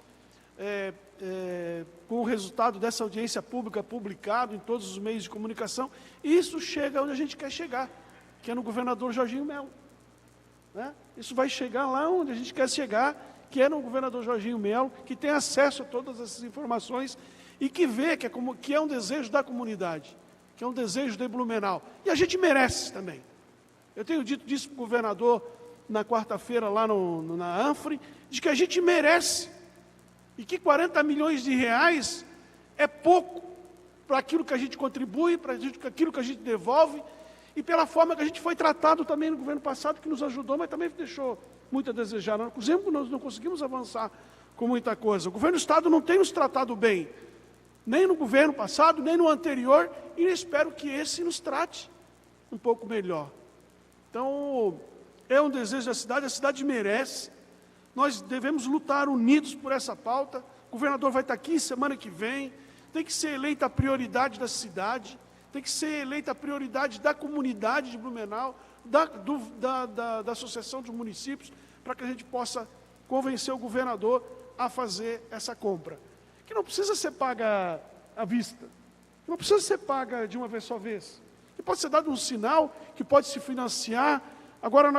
com o resultado dessa audiência pública publicado em todos os meios de comunicação, e isso chega onde a gente quer chegar, que é no governador Jorginho Melo. Né? Isso vai chegar lá onde a gente quer chegar, que é no governador Jorginho Melo, que tem acesso a todas essas informações e que vê que é um desejo da comunidade, que é um desejo de Blumenau. E a gente merece também. Eu tenho dito disso para o governador na quarta-feira lá na Anfre, de que a gente merece, e que 40 milhões de reais é pouco para aquilo que a gente contribui, para aquilo que a gente devolve, e pela forma que a gente foi tratado também no governo passado, que nos ajudou, mas também deixou muito a desejar. Nós não conseguimos avançar com muita coisa. O governo do Estado não tem nos tratado bem, nem no governo passado, nem no anterior, e espero que esse nos trate um pouco melhor. Então, é um desejo da cidade, a cidade merece. Nós devemos lutar unidos por essa pauta. O governador vai estar aqui semana que vem. Tem que ser eleita a prioridade da cidade, tem que ser eleita a prioridade da comunidade de Blumenau, da Associação dos Municípios, para que a gente possa convencer o governador a fazer essa compra. Que não precisa ser paga à vista, não precisa ser paga de uma vez só vez. Que pode ser dado um sinal, que pode se financiar. Agora,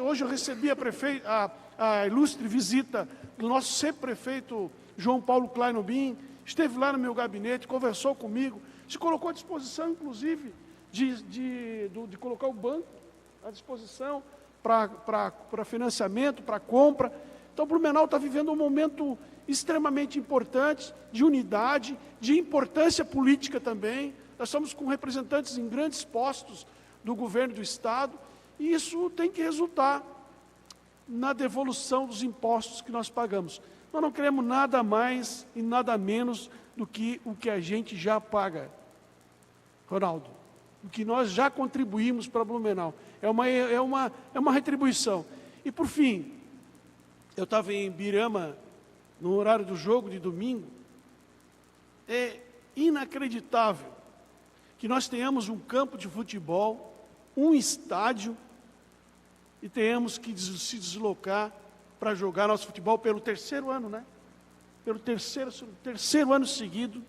hoje eu recebi a ilustre visita do nosso sempre prefeito João Paulo Kleinobin, esteve lá no meu gabinete, conversou comigo, se colocou à disposição, inclusive, de colocar o banco à disposição para financiamento, para compra. Então, Blumenau está vivendo um momento extremamente importante, de unidade, de importância política também. Nós estamos com representantes em grandes postos do governo do Estado, e isso tem que resultar na devolução dos impostos que nós pagamos. Nós não queremos nada mais e nada menos do que o que a gente já paga, Ronaldo, o que nós já contribuímos para Blumenau. É uma retribuição. E, por fim, eu estava em Ibirama, no horário do jogo de domingo. É inacreditável que nós tenhamos um campo de futebol, um estádio, e tenhamos que se deslocar para jogar nosso futebol pelo terceiro ano, né? Pelo terceiro ano seguido,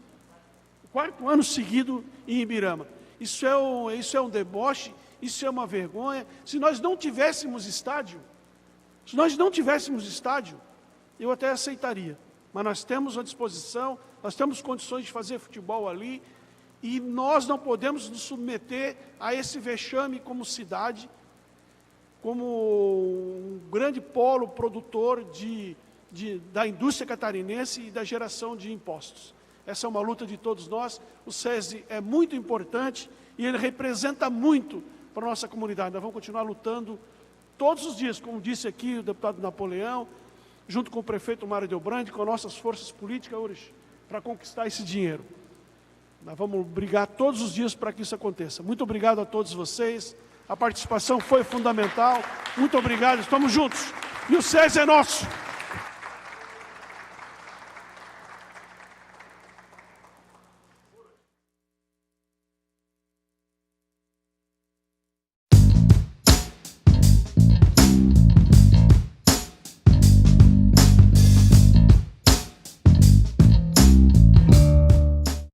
quarto ano seguido em Ibirama. Isso é um deboche, isso é uma vergonha. Se nós não tivéssemos estádio, eu até aceitaria. Mas nós temos à disposição, nós temos condições de fazer futebol ali, e nós não podemos nos submeter a esse vexame como cidade, como um grande polo produtor da indústria catarinense e da geração de impostos. Essa é uma luta de todos nós. O SESI é muito importante e ele representa muito para a nossa comunidade. Nós vamos continuar lutando todos os dias, como disse aqui o deputado Napoleão, junto com o prefeito Mário Delbrandi, com nossas forças políticas hoje, para conquistar esse dinheiro. Nós vamos brigar todos os dias para que isso aconteça. Muito obrigado a todos vocês. A participação foi fundamental. Muito obrigado, estamos juntos. E o SESI é nosso.